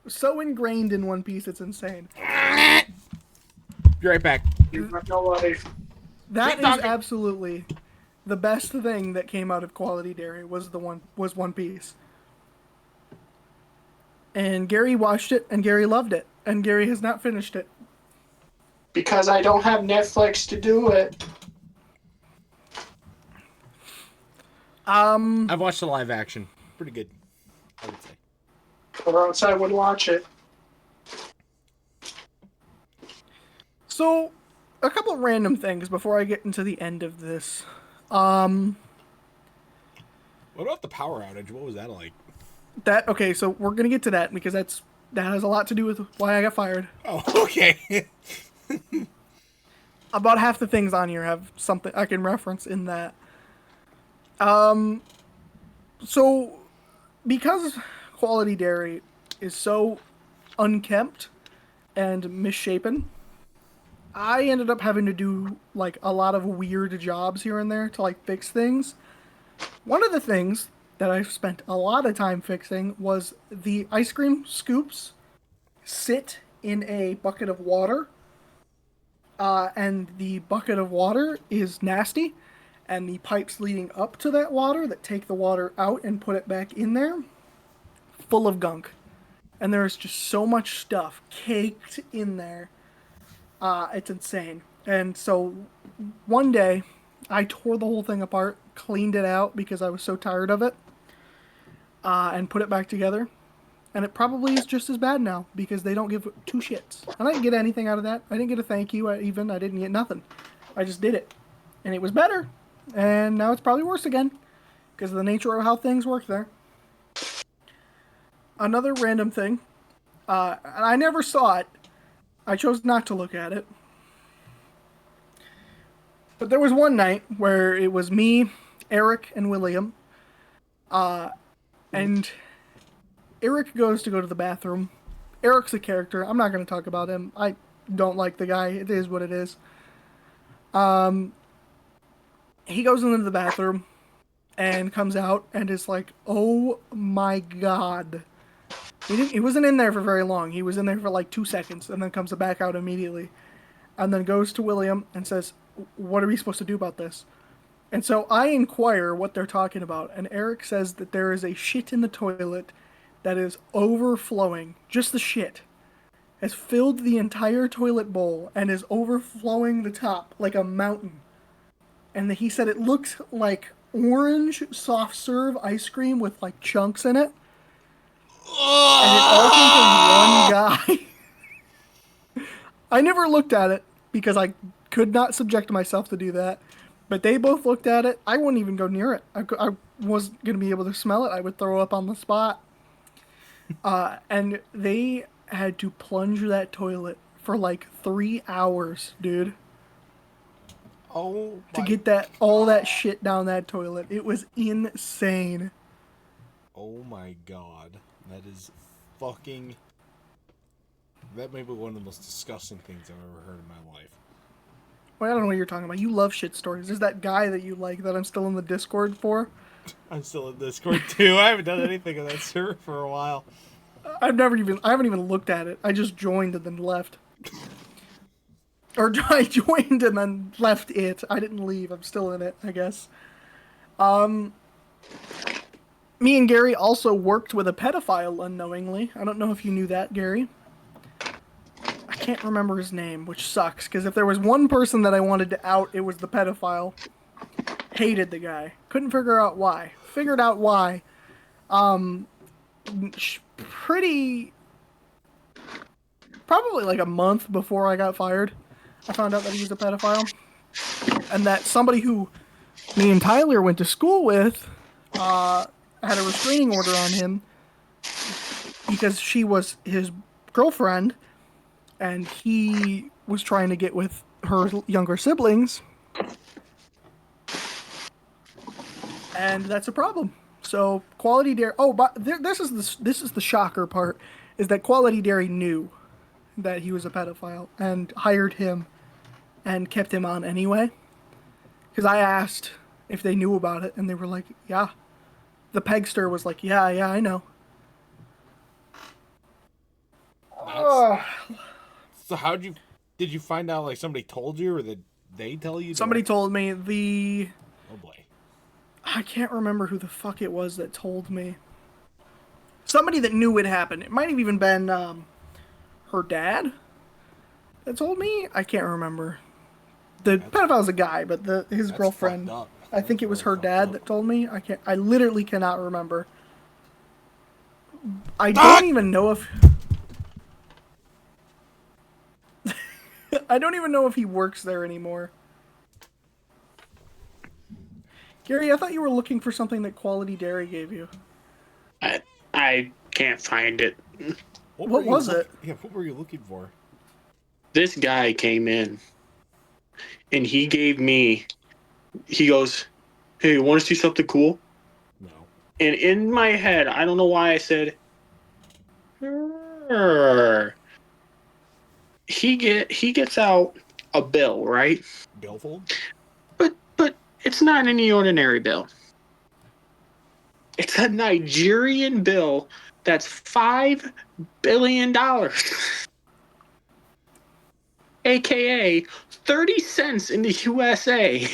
so ingrained in One Piece, it's insane. Be right back. You have no life. That is absolutely the best thing that came out of Quality Dairy was One Piece. And Garry watched it, and Garry loved it, and Garry has not finished it. Because I don't have Netflix to do it. I've watched the live action. Pretty good, I would say. Or else I would watch it. So, a couple of random things before I get into the end of this. What about the power outage? What was that like? Okay, so we're gonna get to that because that has a lot to do with why I got fired. Oh, okay. About half the things on here have something I can reference in that. So, because Quality Dairy is so unkempt and misshapen, I ended up having to do, like, a lot of weird jobs here and there to, like, fix things. One of the things that I've spent a lot of time fixing was the ice cream scoops sit in a bucket of water, and the bucket of water is nasty, and the pipes leading up to that water that take the water out and put it back in there, full of gunk. And there's just so much stuff caked in there. It's insane. And so one day, I tore the whole thing apart, cleaned it out because I was so tired of it, and put it back together. And it probably is just as bad now because they don't give 2 shits. And I didn't get anything out of that. I didn't get a thank you even. I didn't get nothing. I just did it. And it was better. And now it's probably worse again because of the nature of how things work there. Another random thing. And I never saw it. I chose not to look at it. But there was one night where it was me, Eric, and William. And Eric goes to go to the bathroom. Eric's a character. I'm not going to talk about him. I don't like the guy. It is what it is. He goes into the bathroom. and comes out and is like, "Oh my god." He wasn't in there for very long. He was in there for like 2 seconds and then comes back out immediately. And then goes to William and says, "What are we supposed to do about this?" And so I inquire what they're talking about, and Eric says that there is a shit in the toilet that is overflowing. Just the shit has filled the entire toilet bowl and is overflowing the top like a mountain. And he said it looks like orange soft serve ice cream with like chunks in it. And it all came from one guy. I never looked at it because I could not subject myself to do that. But they both looked at it. I wouldn't even go near it. I wasn't going to be able to smell it. I would throw up on the spot. And they had to plunge that toilet for like 3 hours, dude. Oh, to get all that shit down that toilet. It was insane. Oh my god. That is fucking... That may be one of the most disgusting things I've ever heard in my life. Well, I don't know what you're talking about. You love shit stories. There's that guy that you like that I'm still in the Discord for. I'm still in Discord too. I haven't done anything on that server for a while. I haven't even looked at it. I just joined and then left. Or I joined and then left it. I didn't leave. I'm still in it, I guess. Me and Gary also worked with a pedophile unknowingly. I don't know if you knew that, Gary. I can't remember his name, which sucks, because if there was one person that I wanted to out, it was the pedophile. Hated the guy. Couldn't figure out why. Figured out why. Probably like a month before I got fired, I found out that he was a pedophile. And that somebody who me and Tyler went to school with had a restraining order on him because she was his girlfriend and he was trying to get with her younger siblings. And that's a problem. So Quality Dairy... Oh, but this is the shocker part, is that Quality Dairy knew that he was a pedophile and hired him and kept him on anyway. Because I asked if they knew about it, and they were like, yeah. The Pegster was like, yeah, I know. So did you find out, like, somebody told you, or did they tell you? Somebody told me. Oh boy. I can't remember who the fuck it was that told me. Somebody that knew it happened. It might have even been her dad that told me. I can't remember. The pedophile's a guy, but his girlfriend. I think it was her dad that told me. I literally cannot remember. I don't even know if... I don't even know if he works there anymore. Gary, I thought you were looking for something that Quality Dairy gave you. I can't find it. What was it? Yeah, what were you looking for? This guy came in, and he goes, "Hey, you want to see something cool?" No. And in my head, I don't know why I said, "Sure." He gets out a bill, right? Billfold? But it's not any ordinary bill. It's a Nigerian bill that's $5 billion. AKA 30 cents in the USA.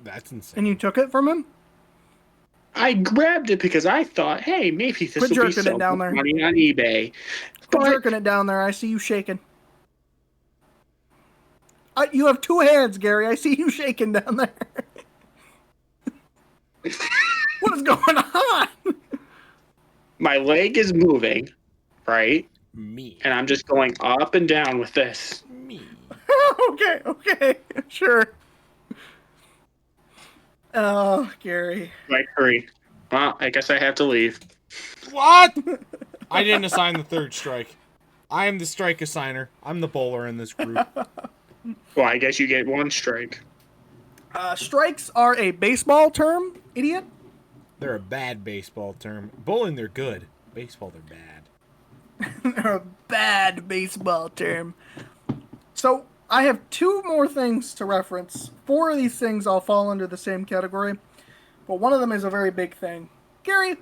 That's insane. And you took it from him? I grabbed it because I thought, hey, maybe this will be some money on eBay. Quit jerking it down there. I see you shaking. You have 2 hands, Gary. I see you shaking down there. What is going on? My leg is moving, right? Me. And I'm just going up and down with this. Me. Okay. Sure. Oh, Gary. Right, hurry. Well, I guess I have to leave. What? I didn't assign the 3rd strike. I am the strike assigner. I'm the bowler in this group. Well, I guess you get 1 strike. Strikes are a baseball term, idiot. They're a bad baseball term. Bowling, they're good. Baseball, they're bad. They're a bad baseball term. So, I have 2 more things to reference. 4 of these things all fall under the same category, but one of them is a very big thing. Garry,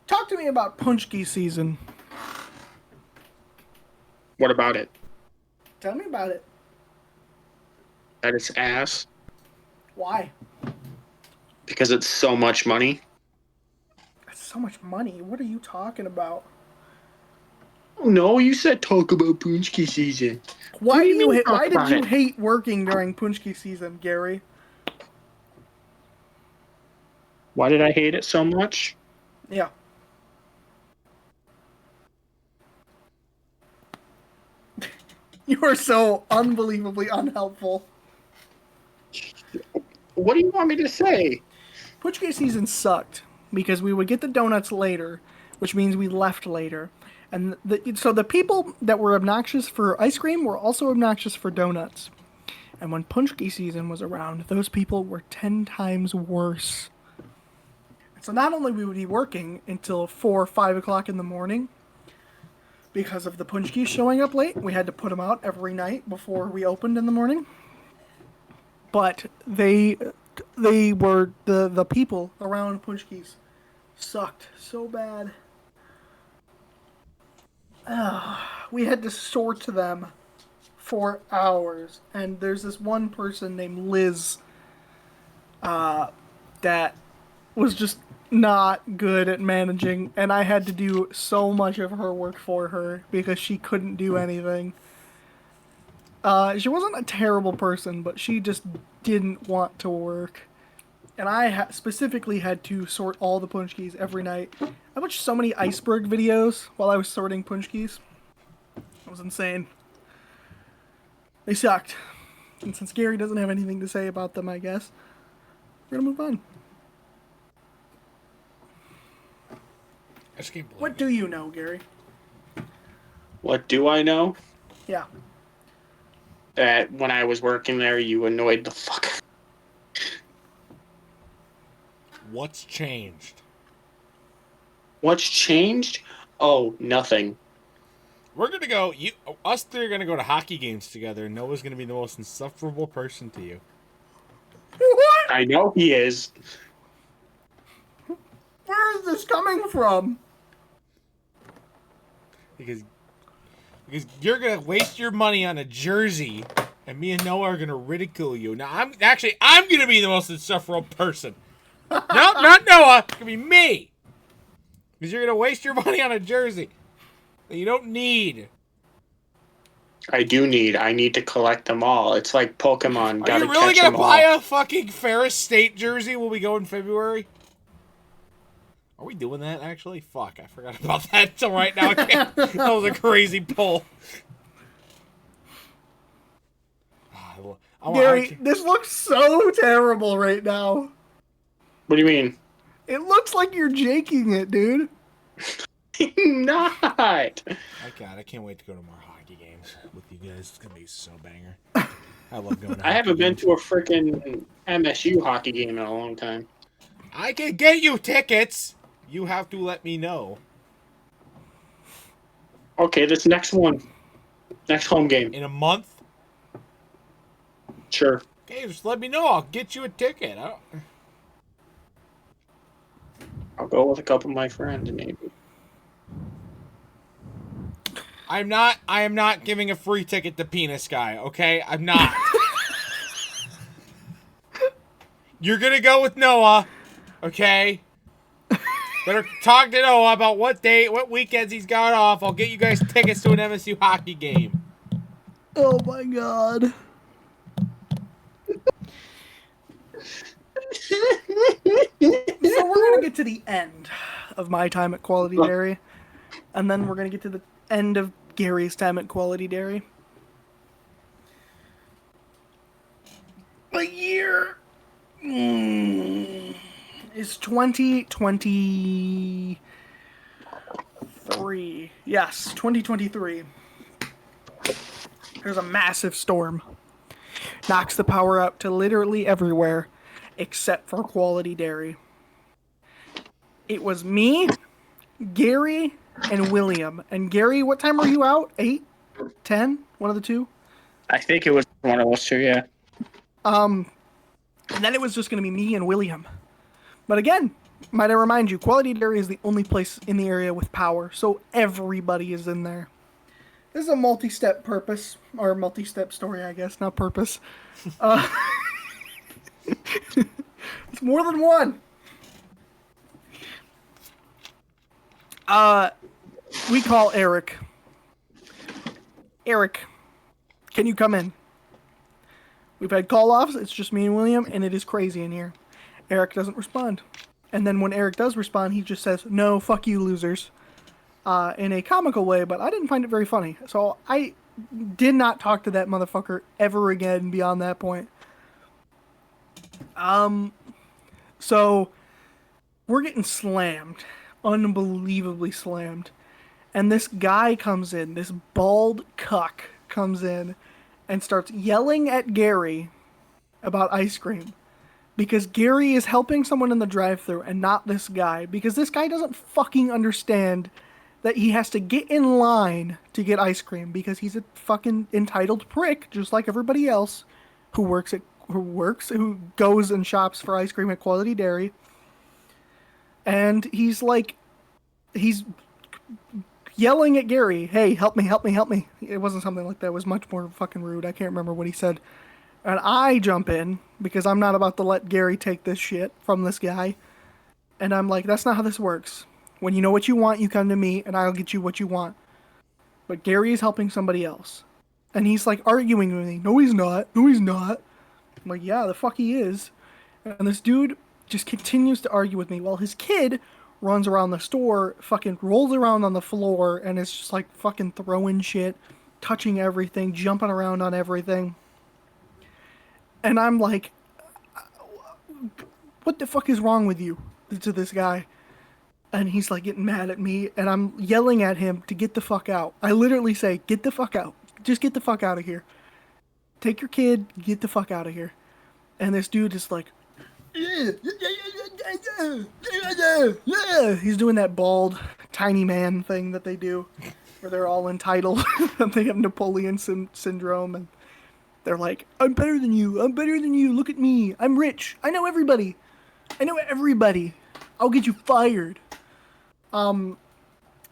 talk to me about Punchki season. What about it? Tell me about it. That it's ass. Why? Because it's so much money. That's so much money. What are you talking about? Oh no, you said talk about Punchki season. Why do do you you mean hate? talk Why did about you it? hate working during Punchki season, Garry? Why did I hate it so much? Yeah. You are so unbelievably unhelpful. What do you want me to say? Punchki season sucked because we would get the donuts later, which means we left later. And so the people that were obnoxious for ice cream were also obnoxious for donuts. And when Punchki season was around, those people were 10 times worse. So not only we would be working until 4 or 5 o'clock in the morning because of the Punchkis showing up late, we had to put them out every night before we opened in the morning. But they were the people around Punchkis sucked so bad. We had to sort them for hours, and there's this one person named Liz that was just not good at managing, and I had to do so much of her work for her because she couldn't do anything. She wasn't a terrible person, but she just didn't want to work. And I specifically had to sort all the Punchkis every night. I watched so many iceberg videos while I was sorting Punchkis. It was insane. They sucked. And since Garry doesn't have anything to say about them, I guess, we're gonna move on. I just can't believe What it. do you know, Garry? What do I know? Yeah. That when I was working there, you annoyed the fuck. What's changed? What's changed? Oh, nothing. We're gonna go. Us three are gonna go to hockey games together. And Noah's gonna be the most insufferable person to you. What? I know he is. Where is this coming from? Because you're gonna waste your money on a jersey, and me and Noah are gonna ridicule you. Now I'm gonna be the most insufferable person. No, not Noah. It's gonna be me. Because you're gonna waste your money on a jersey that you don't need. I need to collect them all. It's like Pokemon. Are Gotta you really catch gonna them buy all. a fucking Ferris State jersey when we go in February? Are we doing that actually? Fuck, I forgot about that until right now. That was a crazy pull. Garry, this looks so terrible right now. What do you mean? It looks like you're jaking it, dude. Not. I can't wait to go to more hockey games with you guys. It's gonna be so banger. I love going to I haven't been games. to a freaking MSU hockey game in a long time. I can get you tickets. You have to let me know. Okay, this next one. Next home game. In a month? Sure. Okay, just let me know. I'll get you a ticket. I'll go with a couple of my friends, maybe. I am not giving a free ticket to Penis Guy, okay? I'm not. You're gonna go with Noah, okay? Better talk to Noah about what weekends he's got off. I'll get you guys tickets to an MSU hockey game. Oh my god. So we're gonna get to the end of my time at Quality Dairy, and then we're gonna get to the end of Garry's time at Quality Dairy. The year is 2023. Yes, 2023. There's a massive storm. Knocks the power out to literally everywhere except for Quality Dairy. It was me, Garry, and William. And Garry, what time were you out? 8? 10? One of the two? I think it was one of those two, yeah. And then it was just going to be me and William. But again, might I remind you, Quality Dairy is the only place in the area with power, so everybody is in there. This is a multi-step purpose, or multi-step story, I guess, not purpose. It's more than one. We call Eric. Eric, can you come in? We've had call-offs, it's just me and William, and it is crazy in here. Eric doesn't respond. And then when Eric does respond, he just says, no, fuck you, losers. In a comical way, but I didn't find it very funny. So I did not talk to that motherfucker ever again beyond that point. So we're getting slammed. Unbelievably slammed. And this guy comes in, this bald cuck comes in and starts yelling at Garry about ice cream. Because Garry is helping someone in the drive-thru and not this guy. Because this guy doesn't fucking understand that he has to get in line to get ice cream. Because he's a fucking entitled prick, just like everybody else who goes and shops for ice cream at Quality Dairy. And he's yelling at Garry, hey, help me, help me, help me. It wasn't something like that. It was much more fucking rude. I can't remember what he said. And I jump in, because I'm not about to let Garry take this shit from this guy. And I'm like, that's not how this works. When you know what you want, you come to me, and I'll get you what you want. But Garry is helping somebody else. And he's like arguing with me. No, he's not. No, he's not. I'm like, yeah, the fuck he is. And this dude just continues to argue with me while his kid runs around the store, fucking rolls around on the floor, and is just like fucking throwing shit, touching everything, jumping around on everything. And I'm like, what the fuck is wrong with you? To this guy. And he's like getting mad at me, and I'm yelling at him to get the fuck out. I literally say, get the fuck out. Just get the fuck out of here. Take your kid, get the fuck out of here. And this dude is like, he's doing that bald, tiny man thing that they do, where they're all entitled, and they have Napoleon syndrome, and they're like, I'm better than you, look at me, I'm rich, I know everybody, I'll get you fired. And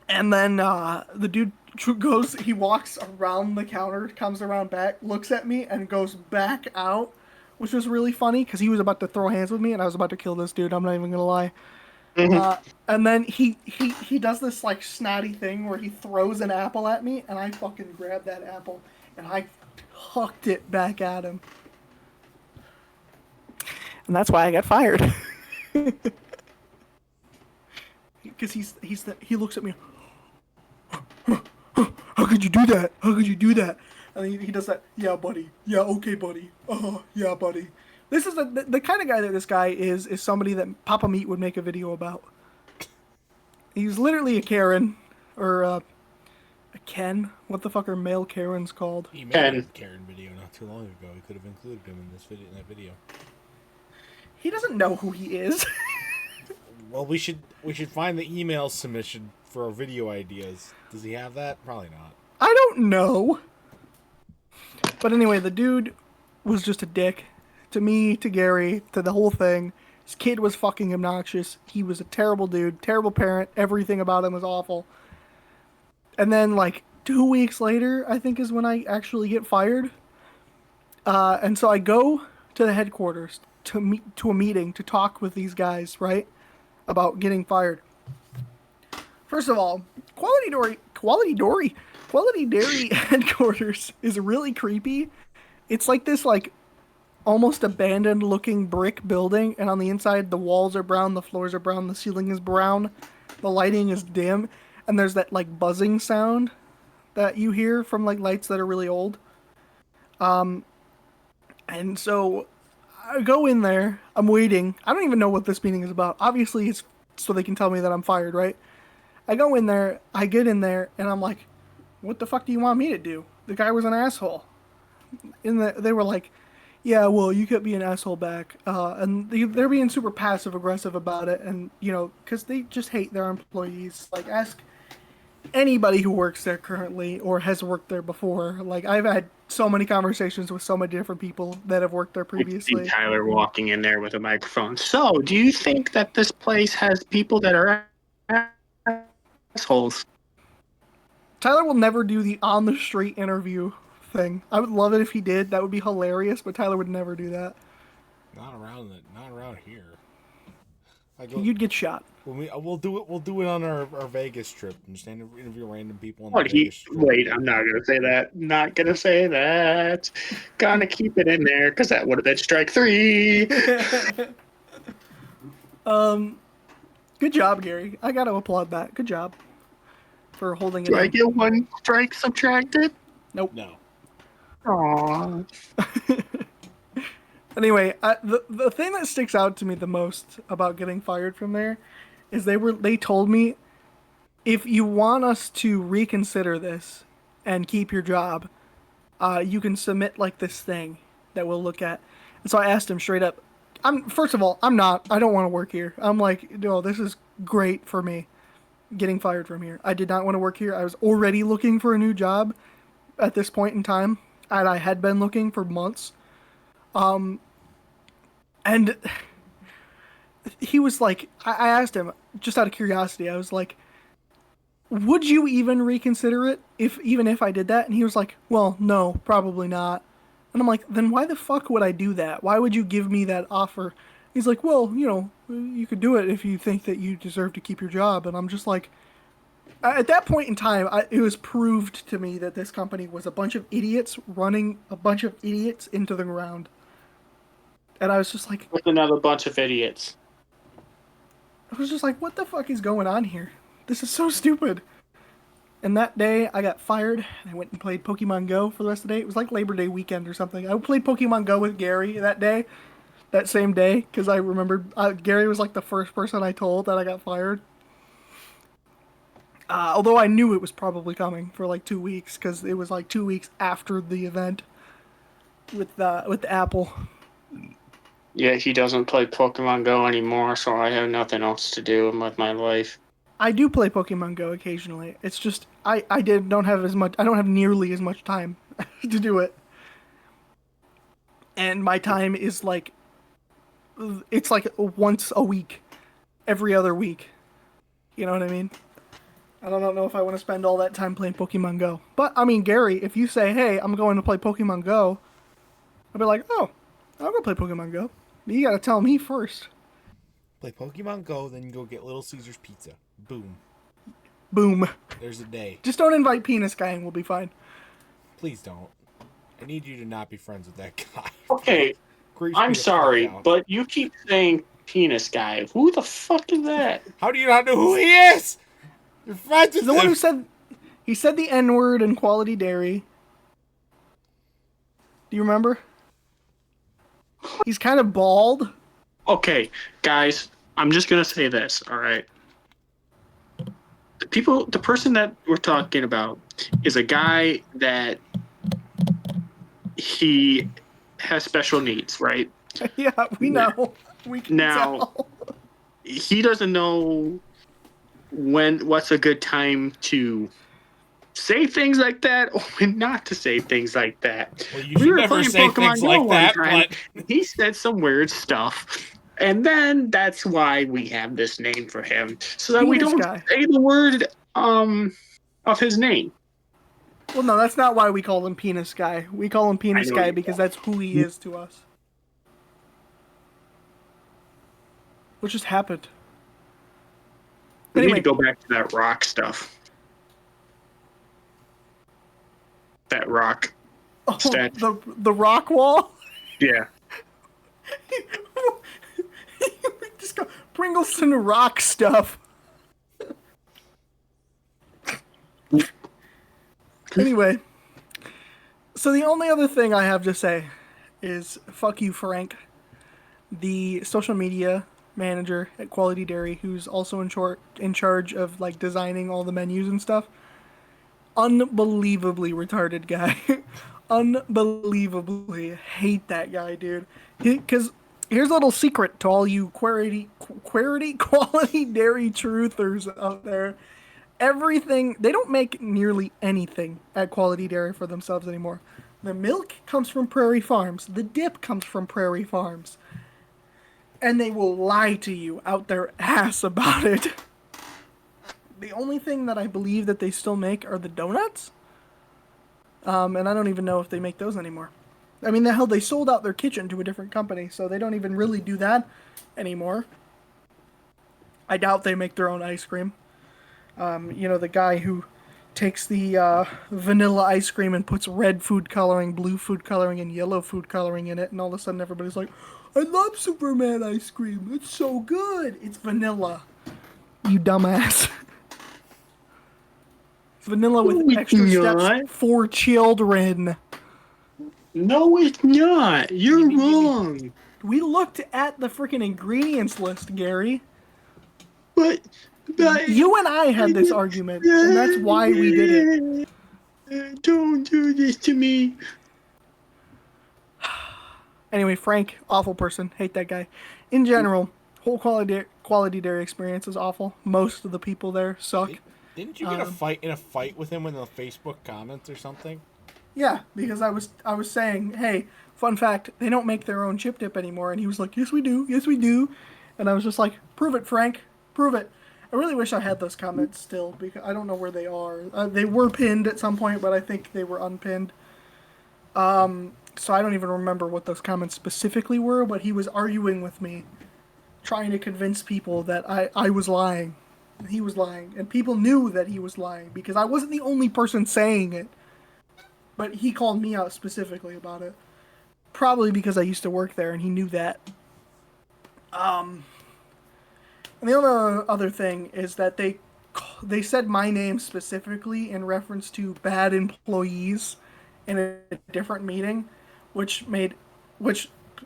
then the dude goes, he walks around the counter, comes around back, looks at me, and goes back out, which was really funny, because he was about to throw hands with me, and I was about to kill this dude, I'm not even gonna lie. And then he does this, like, snotty thing where he throws an apple at me, and I fucking grabbed that apple, and I hucked it back at him. And that's why I got fired. Because he looks at me, how could you do that? How could you do that? And he does that, yeah, buddy. Yeah, okay, buddy. Yeah, buddy. This is the kind of guy that this guy is somebody that Papa Meat would make a video about. He's literally a Karen, or a Ken. What the fuck are male Karens called? He made a Karen video not too long ago. We could have included him in that video. He doesn't know who he is. Well, we should find the email submission for our video ideas. Does he have that? Probably not. I don't know. But anyway, the dude was just a dick. To me, to Garry, to the whole thing. His kid was fucking obnoxious. He was a terrible dude, terrible parent. Everything about him was awful. And then, like, 2 weeks later, I think is when I actually get fired. And so I go to the headquarters to a meeting to talk with these guys, right? About getting fired. First of all, Quality Dairy headquarters is really creepy. It's like this, like, almost abandoned looking brick building, and on the inside the walls are brown, the floors are brown, the ceiling is brown, the lighting is dim, and there's that, like, buzzing sound that you hear from, like, lights that are really old. And so I go in there, I'm waiting. I don't even know what this meeting is about. Obviously it's so they can tell me that I'm fired, right? I go in there, I get in there, and I'm like, what the fuck do you want me to do? The guy was an asshole. They were like, yeah, well, you kept being an asshole back. And they're being super passive aggressive about it, and, you know, because they just hate their employees. Like, ask anybody who works there currently or has worked there before. Like, I've had so many conversations with so many different people that have worked there I see previously. Tyler walking in there with a microphone. So, do you think that this place has people that are assholes? Tyler will never do the on the street interview thing. I would love it if he did. That would be hilarious, but Tyler would never do that. Not around here. You'd get shot. We'll do it. We'll do it on our Vegas trip and just interview random people on What the Vegas trip. Wait, I'm not gonna say that. Not gonna say that. Gonna keep it in there because that would have been strike 3. Good job, Gary. I got to applaud that. Good job for holding it. Do I get 1 strike subtracted? Nope. No. Aww. Anyway, the thing that sticks out to me the most about getting fired from there is they told me, if you want us to reconsider this and keep your job, you can submit like this thing that we'll look at. And so I asked him straight up, I don't want to work here. I'm like, no, this is great for me getting fired from here. I did not want to work here. I was already looking for a new job at this point in time, and I had been looking for months. And he was like, I asked him, just out of curiosity, I was like, would you even reconsider it even if I did that? And he was like, well, no, probably not. And I'm like, then why the fuck would I do that? Why would you give me that offer? He's like, well, you could do it if you think that you deserve to keep your job. And I'm just like, at that point in time, it was proved to me that this company was a bunch of idiots running a bunch of idiots into the ground. And I was just like... With another bunch of idiots. I was just like, what the fuck is going on here? This is so stupid. And that day, I got fired, and I went and played Pokemon Go for the rest of the day. It was like Labor Day weekend or something. I played Pokemon Go with Garry that day, that same day, because I remembered Garry was like the first person I told that I got fired. Although I knew it was probably coming for like 2 weeks, because it was like 2 weeks after the event with the Apple. Yeah, he doesn't play Pokemon Go anymore, so I have nothing else to do with my life. I do play Pokemon Go occasionally. It's just I don't have nearly as much time to do it. And my time is like, it's like once a week, every other week. You know what I mean? I don't know if I want to spend all that time playing Pokemon Go. But I mean, Garry, if you say, "Hey, I'm going to play Pokemon Go," I'll be like, "Oh, I'll go play Pokemon Go." But you gotta tell me first. Play Pokemon Go, then you go get Little Caesar's Pizza. Boom. Boom. There's a day. Just don't invite Penis Guy and we'll be fine. Please don't. I need you to not be friends with that guy. Okay, I'm sorry, but you keep saying Penis Guy. Who the fuck is that? How do you not know who he is? You're friends with the one who said the N-word in Quality Dairy. Do you remember? He's kind of bald. Okay, guys, I'm just gonna say this, alright? The person that we're talking about is a guy that he has special needs, right? Yeah, we know. We can tell. He doesn't know what's a good time to say things like that or when not to say things like that. Well, you should never say things like that, but he said some weird stuff. And then that's why we have this name for him. So that we don't say the word of his name. Well, no, that's not why we call him Penis Guy. We call him Penis Guy because that's who he is to us. What just happened? We need to go back to that rock stuff. That rock statue. The rock wall? Yeah. Just go Pringleson rock stuff. Anyway, so the only other thing I have to say is fuck you, Frank, the social media manager at Quality Dairy, who's also in charge of like designing all the menus and stuff. Unbelievably retarded guy. Unbelievably hate that guy, dude. Because here's a little secret to all you quality dairy truthers out there. Everything, they don't make nearly anything at Quality Dairy for themselves anymore. The milk comes from Prairie Farms. The dip comes from Prairie Farms. And they will lie to you out their ass about it. The only thing that I believe that they still make are the donuts. And I don't even know if they make those anymore. I mean, the hell, they sold out their kitchen to a different company, so they don't even really do that anymore. I doubt they make their own ice cream. The guy who takes the vanilla ice cream and puts red food coloring, blue food coloring, and yellow food coloring in it, and all of a sudden everybody's like, I love Superman ice cream. It's so good. It's vanilla. You dumbass. It's vanilla with extra steps for children. No, it's not. You're wrong. We looked at the freaking ingredients list, Gary. But you and I had this argument, and that's why we did it. Don't do this to me. Anyway, Frank, awful person. Hate that guy. In general, whole quality dairy experience is awful. Most of the people there suck. Didn't you get in a fight with him in the Facebook comments or something? Yeah, because I was saying, hey, fun fact, they don't make their own chip dip anymore, and he was like, yes we do, and I was just like, prove it, Frank, prove it. I really wish I had those comments still, because I don't know where they are. They were pinned at some point, but I think they were unpinned. So I don't even remember what those comments specifically were, but he was arguing with me, trying to convince people that I was lying. He was lying, and people knew that he was lying, because I wasn't the only person saying it. But he called me out specifically about it. Probably because I used to work there and he knew that. And the other thing is that they said my name specifically in reference to bad employees in a different meeting, which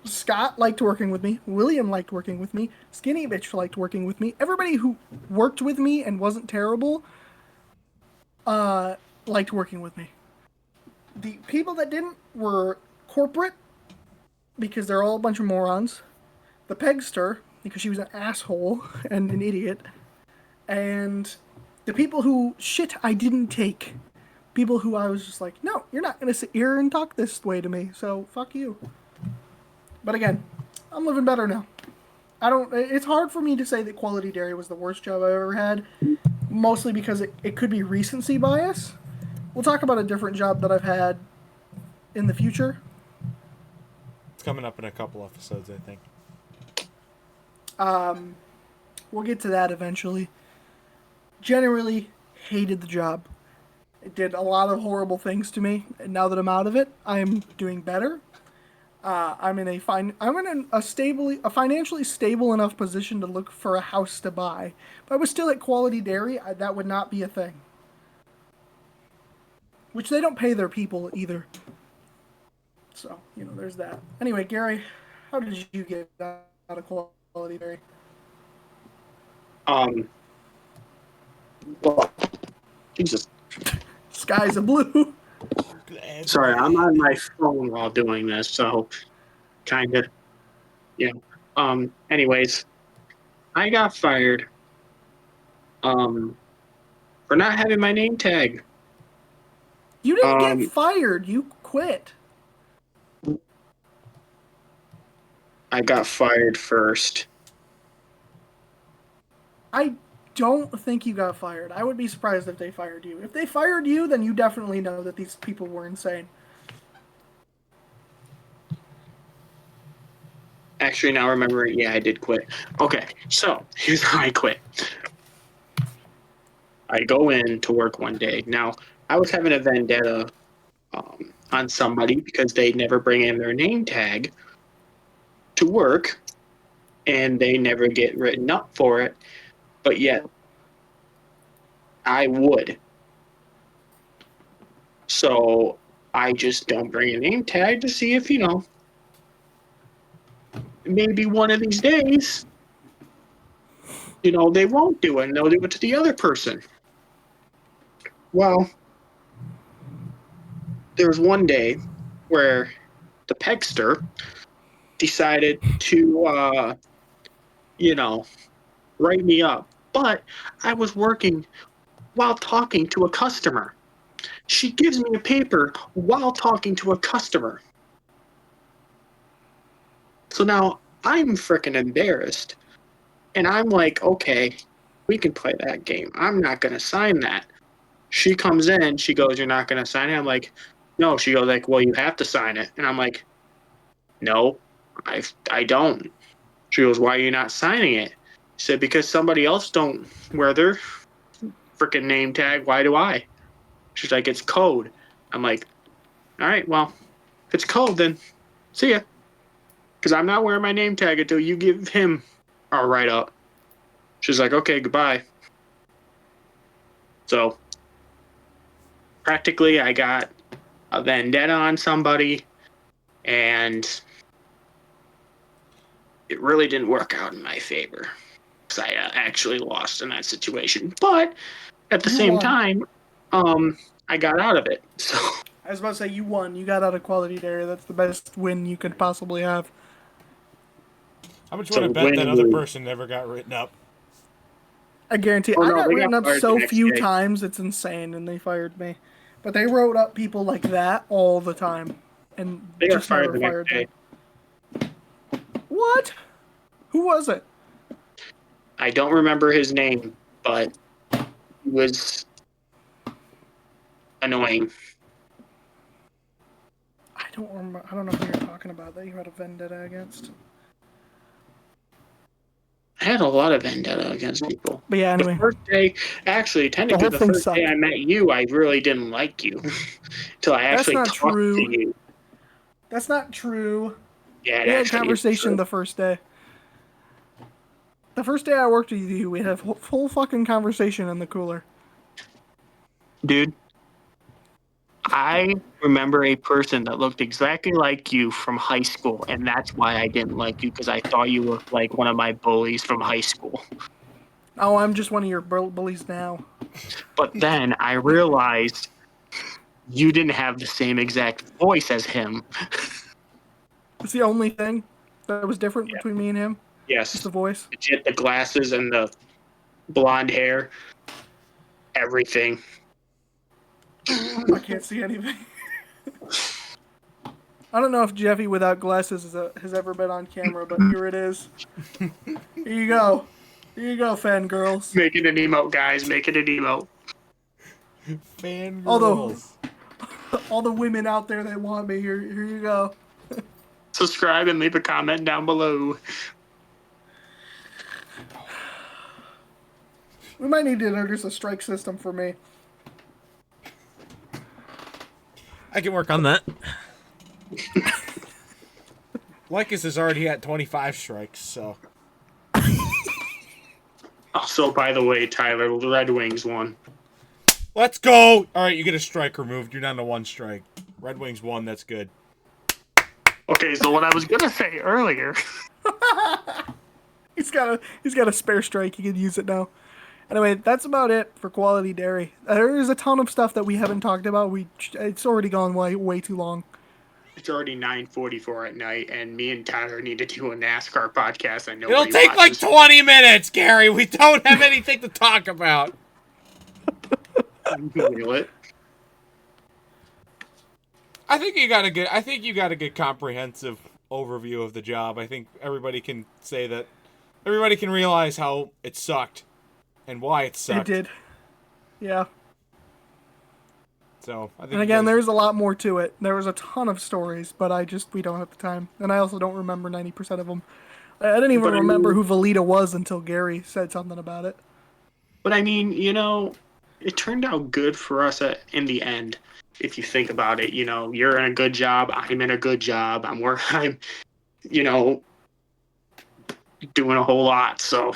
Scott liked working with me, William liked working with me, Skinny Bitch liked working with me. Everybody who worked with me and wasn't terrible liked working with me. The people that didn't were corporate, because they're all a bunch of morons. The Pegster, because she was an asshole and an idiot. And the people who I didn't take. People who I was just like, no, you're not going to sit here and talk this way to me, so fuck you. But again, I'm living better now. It's hard for me to say that Quality Dairy was the worst job I've ever had, mostly because it could be recency bias. We'll talk about a different job that I've had in the future. It's coming up in a couple episodes, I think. We'll get to that eventually. Generally, hated the job. It did a lot of horrible things to me, and now that I'm out of it, I'm doing better. I'm in a financially stable enough position to look for a house to buy. If I was still at Quality Dairy, that would not be a thing. Which they don't pay their people either. So, there's that. Anyway, Gary, how did you get out of Quality Dairy? Well, Jesus. Skies are blue. Sorry, I'm on my phone while doing this, so kind of, anyways, I got fired for not having my name tag. You didn't get fired. You quit. I got fired first. I don't think you got fired. I would be surprised if they fired you. If they fired you, then you definitely know that these people were insane. Actually, now remembering, yeah, I did quit. Okay, so here's how I quit. I go in to work one day. Now, I was having a vendetta on somebody because they never bring in their name tag to work, and they never get written up for it, but yet I would. So I just don't bring a name tag to see if, maybe one of these days, they won't do it, and they'll do it to the other person. Well, there was one day where the Pegster decided to, write me up. But I was working while talking to a customer. She gives me a paper while talking to a customer. So now I'm freaking embarrassed. And I'm like, okay, we can play that game. I'm not going to sign that. She comes in, she goes, you're not going to sign it? I'm like, no. She goes like, well, you have to sign it. And I'm like, no, I don't. She goes, why are you not signing it? She said, because somebody else don't wear their freaking name tag. Why do I? She's like, it's code. I'm like, all right, well, if it's code, then see ya. Because I'm not wearing my name tag until you give him a write-up. She's like, okay, goodbye. So practically I got a vendetta on somebody, and it really didn't work out in my favor because I actually lost in that situation. But at the same time, I got out of it. So I was about to say, you won. You got out of Quality Dairy. That's the best win you could possibly have. How much would I bet that other person never got written up? I guarantee. Oh, I no, got they written got up fired so the next few day. times, it's insane, and they fired me. But they wrote up people like that all the time, and they got just fired never the fired next them. What? Who was it? I don't remember his name, but he was annoying. I don't remember. I don't know who you're talking about that you had a vendetta against. I had a lot of vendetta against people. But yeah, anyway. The first day, actually, technically, whole the thing first day sucked. I met you, I really didn't like you until I That's actually not talked true. to you. That's not true. Yeah, We it had actually conversation is the first day. The first day I worked with you, we had a full fucking conversation in the cooler. Dude, I remember a person that looked exactly like you from high school, and that's why I didn't like you, because I thought you looked like one of my bullies from high school. Oh, I'm just one of your bullies now. But then I realized you didn't have the same exact voice as him. It's the only thing that was different between me and him. Yes. Just the voice. Legit, the glasses and the blonde hair. Everything. I can't see anything. I don't know if Jeffy without glasses has ever been on camera, but here it is. Here you go. Here you go, fangirls. Make it an emote, guys. Make it an emote. Fangirls. All the women out there that want me, here you go. Subscribe and leave a comment down below. We might need to introduce a strike system for me. I can work on that. Likus is already at 25 strikes, so. Also, by the way, Tyler, the Red Wings won. Let's go! Alright, you get a strike removed. You're down to 1 strike. Red Wings won, that's good. Okay, so what I was gonna say earlier. He's got a spare strike. He can use it now. Anyway, that's about it for Quality Dairy. There is a ton of stuff that we haven't talked about. It's already gone way too long. It's already 9:44 at night, and me and Tyler need to do a NASCAR podcast. I know It'll take like 20 minutes, Gary. We don't have anything to talk about. Will it? I think you got a good comprehensive overview of the job. I think everybody can say that. Everybody can realize how it sucked and why it sucked. It did. Yeah. So, I think and again, there's a lot more to it. There was a ton of stories, but we don't have the time. And I also don't remember 90% of them. I didn't even remember who Velita was until Garry said something about it. But I mean, it turned out good for us in the end. If you think about it, you're in a good job. I'm in a good job. I'm doing a whole lot. So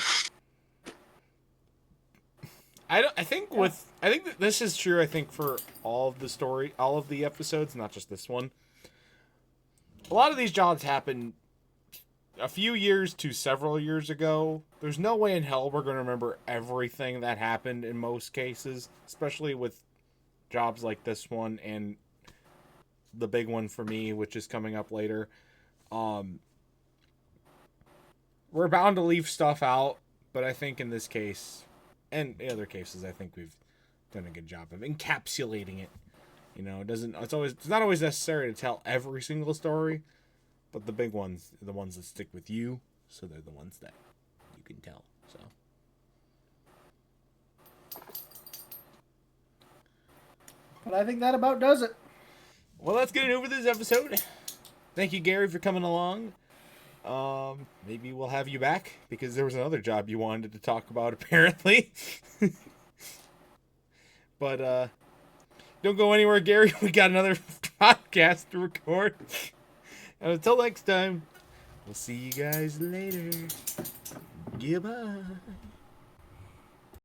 I think that this is true. I think for all of the episodes, not just this one. A lot of these jobs happen a few years to several years ago. There's no way in hell we're going to remember everything that happened in most cases, especially with jobs like this one and the big one for me, which is coming up later. We're bound to leave stuff out, but I think in this case, and in other cases, I think we've done a good job of encapsulating it. You know, it's not always necessary to tell every single story, but the big ones are the ones that stick with you, so they're the ones that you can tell. So. But I think that about does it. Well, that's getting over this episode. Thank you, Garry, for coming along. Maybe we'll have you back because there was another job you wanted to talk about, apparently. But don't go anywhere, Garry. We got another podcast to record. And until next time, we'll see you guys later. Goodbye.